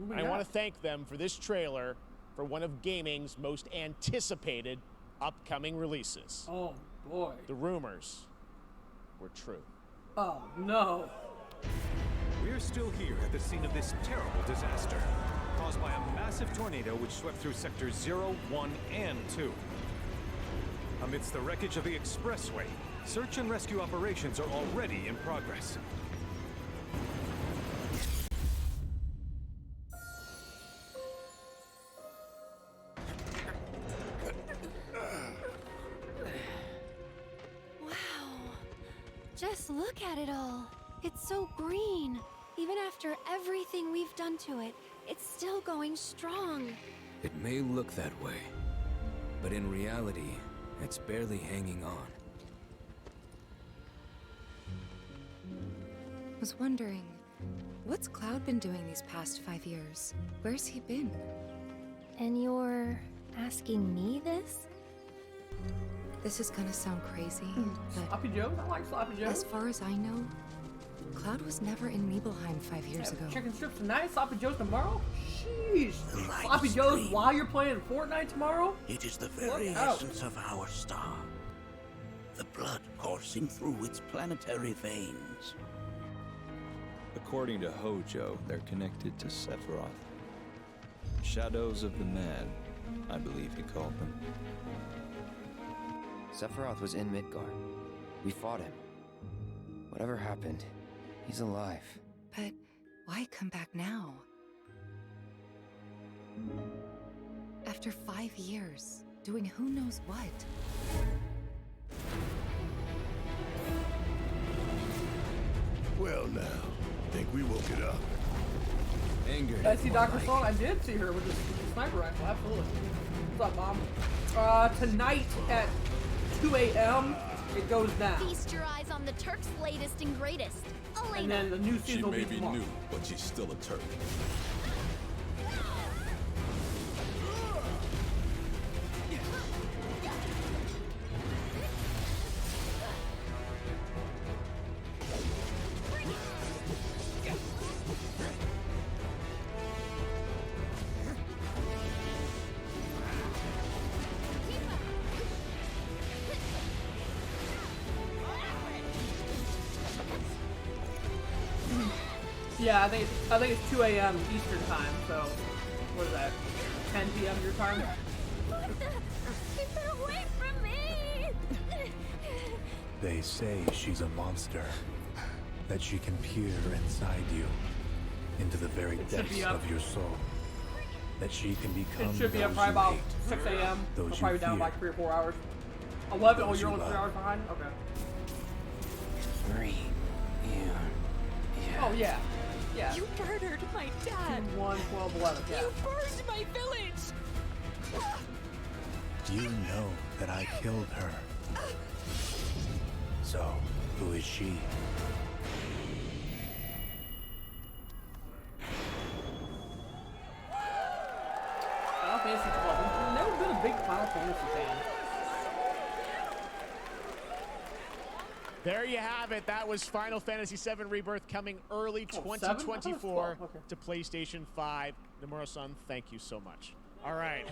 And I want to thank them for this trailer for one of gaming's most anticipated upcoming releases. Oh, boy. The rumors were true. Oh, no. We're still here at the scene of this terrible disaster, caused by a massive tornado which swept through sectors 0, 1, and 2. Amidst the wreckage of the expressway, search and rescue operations are already in progress. Wow. Just look at it all. It's so green. Even after everything we've done to it, it's still going strong. It may look that way, but in reality, it's barely hanging on. Was wondering, what's Cloud been doing these past 5 years? Where's he been? And you're asking me this? This is gonna sound crazy, but Sloppy Joe? I like Sloppy Joe. as far as I know, Cloud was never in Nibelheim 5 years ago. Chicken strips tonight, Sloppy Joe's tomorrow? Sheesh. Sloppy Joe's while you're playing Fortnite tomorrow? It is the very essence of our star. The blood coursing through its planetary veins. According to Hojo, they're connected to Sephiroth. Shadows of the Mad, I believe he called them. Sephiroth was in Midgard. We fought him. Whatever happened, he's alive. But why come back now? After 5 years, doing who knows what? Well now, think we woke it up. Anger. Did I see Dr. Sloan? I did see her with the sniper rifle, absolutely. What's up, Mom? Tonight at 2 a.m., it goes down. Feast your eyes on the Turk's latest and greatest. Elena. And then the new season She will may be be tomorrow. new, but she's still a Turk. Yeah, I think it's 2 a.m. Eastern time, so what is that? 10 p.m. your time? What the? Keep her away from me! They say she's a monster. That she can peer inside you, into the very depths of your soul. That she can become It should be up those probably you about hate, 6 a.m. those I'll you probably down fear, like 3 or 4 hours. 11. Oh, those you're you only 3 love. hours behind? Okay. 3. Oh, yeah. Yeah. You murdered my dad. 2, 1, 12, 11. Yeah. You burned my village. You know that I killed her. So, who is she? Final Fantasy 12. I've never been a big Final Fantasy fan. There you have it. That was Final Fantasy VII Rebirth coming early 2024 to PlayStation 5. Nomura-san, thank you so much. All right,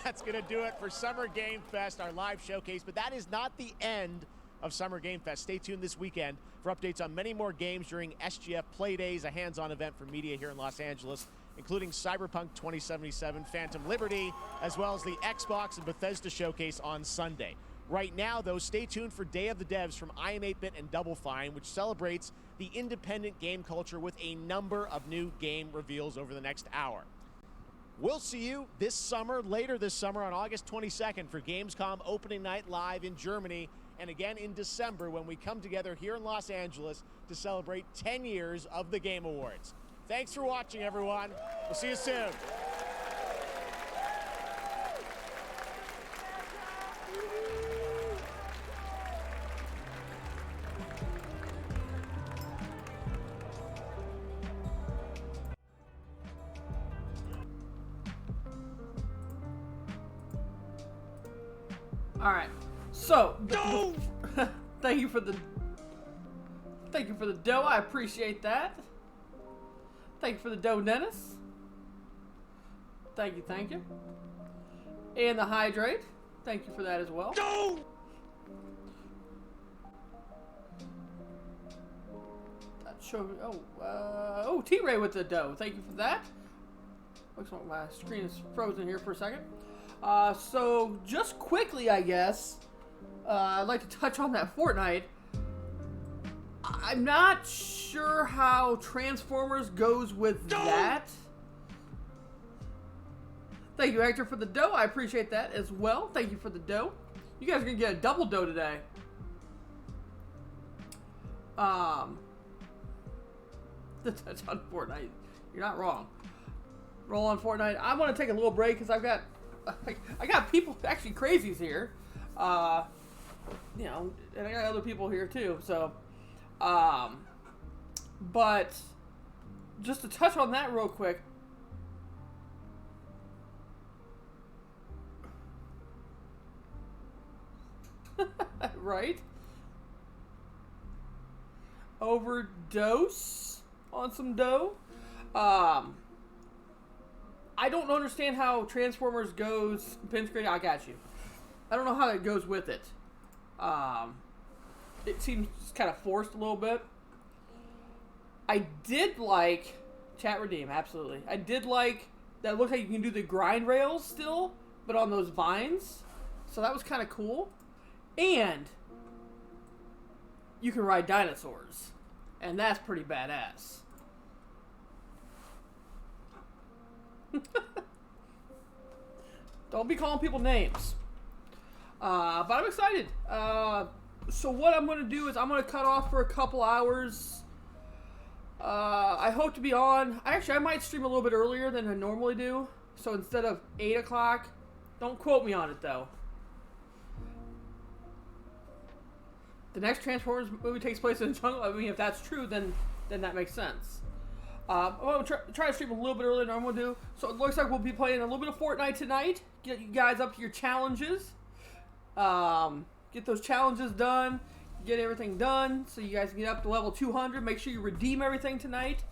that's going to do it for Summer Game Fest, our live showcase. But that is not the end of Summer Game Fest. Stay tuned this weekend for updates on many more games during SGF Play Days, a hands-on event for media here in Los Angeles, including Cyberpunk 2077, Phantom Liberty, as well as the Xbox and Bethesda showcase on Sunday. Right now, though, stay tuned for Day of the Devs from IM8bit and Double Fine, which celebrates the independent game culture with a number of new game reveals over the next hour. We'll see you this summer, later this summer on August 22nd for Gamescom opening night live in Germany, and again in December when we come together here in Los Angeles to celebrate 10 years of the Game Awards. Thanks for watching, everyone. We'll see you soon. All right. So, thank you for the dough. I appreciate that. Thank you for the dough, Dennis. Thank you. And the hydrate. Thank you for that as well. That showed me. Oh, T-Ray with the dough. Thank you for that. Looks like my screen is frozen here for a second. So just quickly, I guess, I'd like to touch on that Fortnite. I'm not sure how Transformers goes with that. Thank you, Hector, for the dough. I appreciate that as well. Thank you for the dough. You guys are gonna get a double dough today. The touch on Fortnite. You're not wrong. Roll on Fortnite. I want to take a little break because I got people, actually crazies here. You know, and I got other people here too. So, but just to touch on that real quick. Right? Overdose on some dough. I don't understand how Transformers goes. Pin screen, I got you. I don't know how that goes with it. It seems kind of forced a little bit. I did like chat redeem, absolutely. I did like that. It looks like you can do the grind rails still, but on those vines. So that was kind of cool. And you can ride dinosaurs, and that's pretty badass. Don't be calling people names. But I'm excited. So what I'm going to do is I'm going to cut off for a couple hours. I hope to be on. Actually, I might stream a little bit earlier than I normally do. So instead of 8 o'clock, don't quote me on it though. The next Transformers movie takes place in the jungle. I mean, if that's true, then that makes sense. I'm going to try to stream a little bit earlier than I'm going to do. So it looks like we'll be playing a little bit of Fortnite tonight. Get you guys up to your challenges. Get those challenges done. Get everything done so you guys can get up to level 200. Make sure you redeem everything tonight.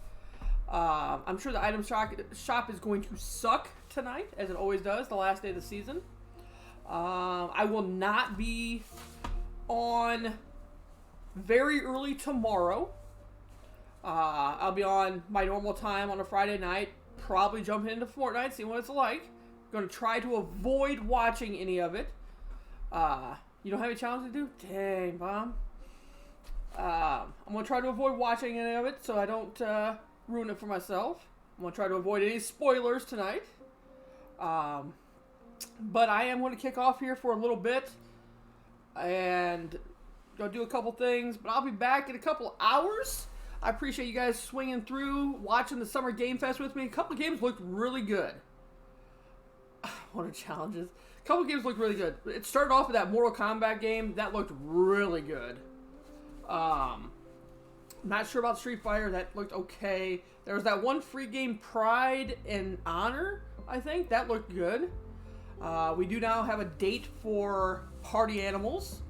I'm sure the item shop is going to suck tonight, as it always does, the last day of the season. I will not be on very early tomorrow. I'll be on my normal time on a Friday night. Probably jump into Fortnite, see what it's like. Going to try to avoid watching any of it. You don't have any challenge to do? Dang, Mom. I'm going to try to avoid watching any of it so I don't ruin it for myself. I'm going to try to avoid any spoilers tonight. But I am going to kick off here for a little bit and go do a couple things. But I'll be back in a couple hours. I appreciate you guys swinging through, watching the Summer Game Fest with me. A couple of games looked really good. What are challenges? A couple of games looked really good. It started off with that Mortal Kombat game. That looked really good. Not sure about Street Fighter. That looked okay. There was that one free game, Pride and Honor, I think. That looked good. We do now have a date for Party Animals.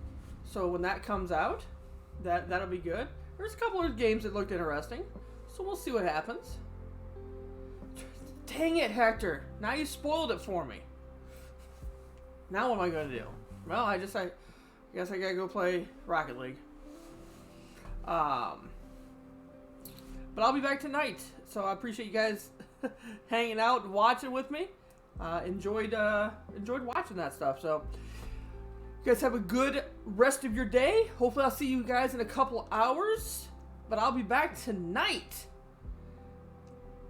So when that comes out, that'll be good. There's a couple of games that looked interesting. So we'll see what happens. Dang it, Hector. Now you spoiled it for me. Now what am I going to do? Well, I guess I gotta go play Rocket League. But I'll be back tonight. So I appreciate you guys hanging out and watching with me. Enjoyed watching that stuff. So you guys have a good rest of your day. Hopefully I'll see you guys in a couple hours. But I'll be back tonight.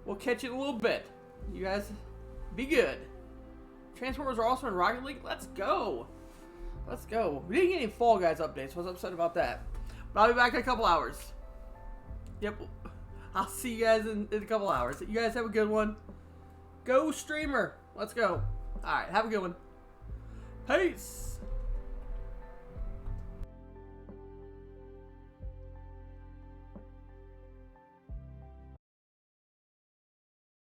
We'll catch you in a little bit. You guys be good. Transformers are also in Rocket League. Let's go. Let's go. We didn't get any Fall Guys updates. I was upset about that. But I'll be back in a couple hours. Yep. I'll see you guys in a couple hours. You guys have a good one. Go streamer. Let's go. All right, have a good one. Peace.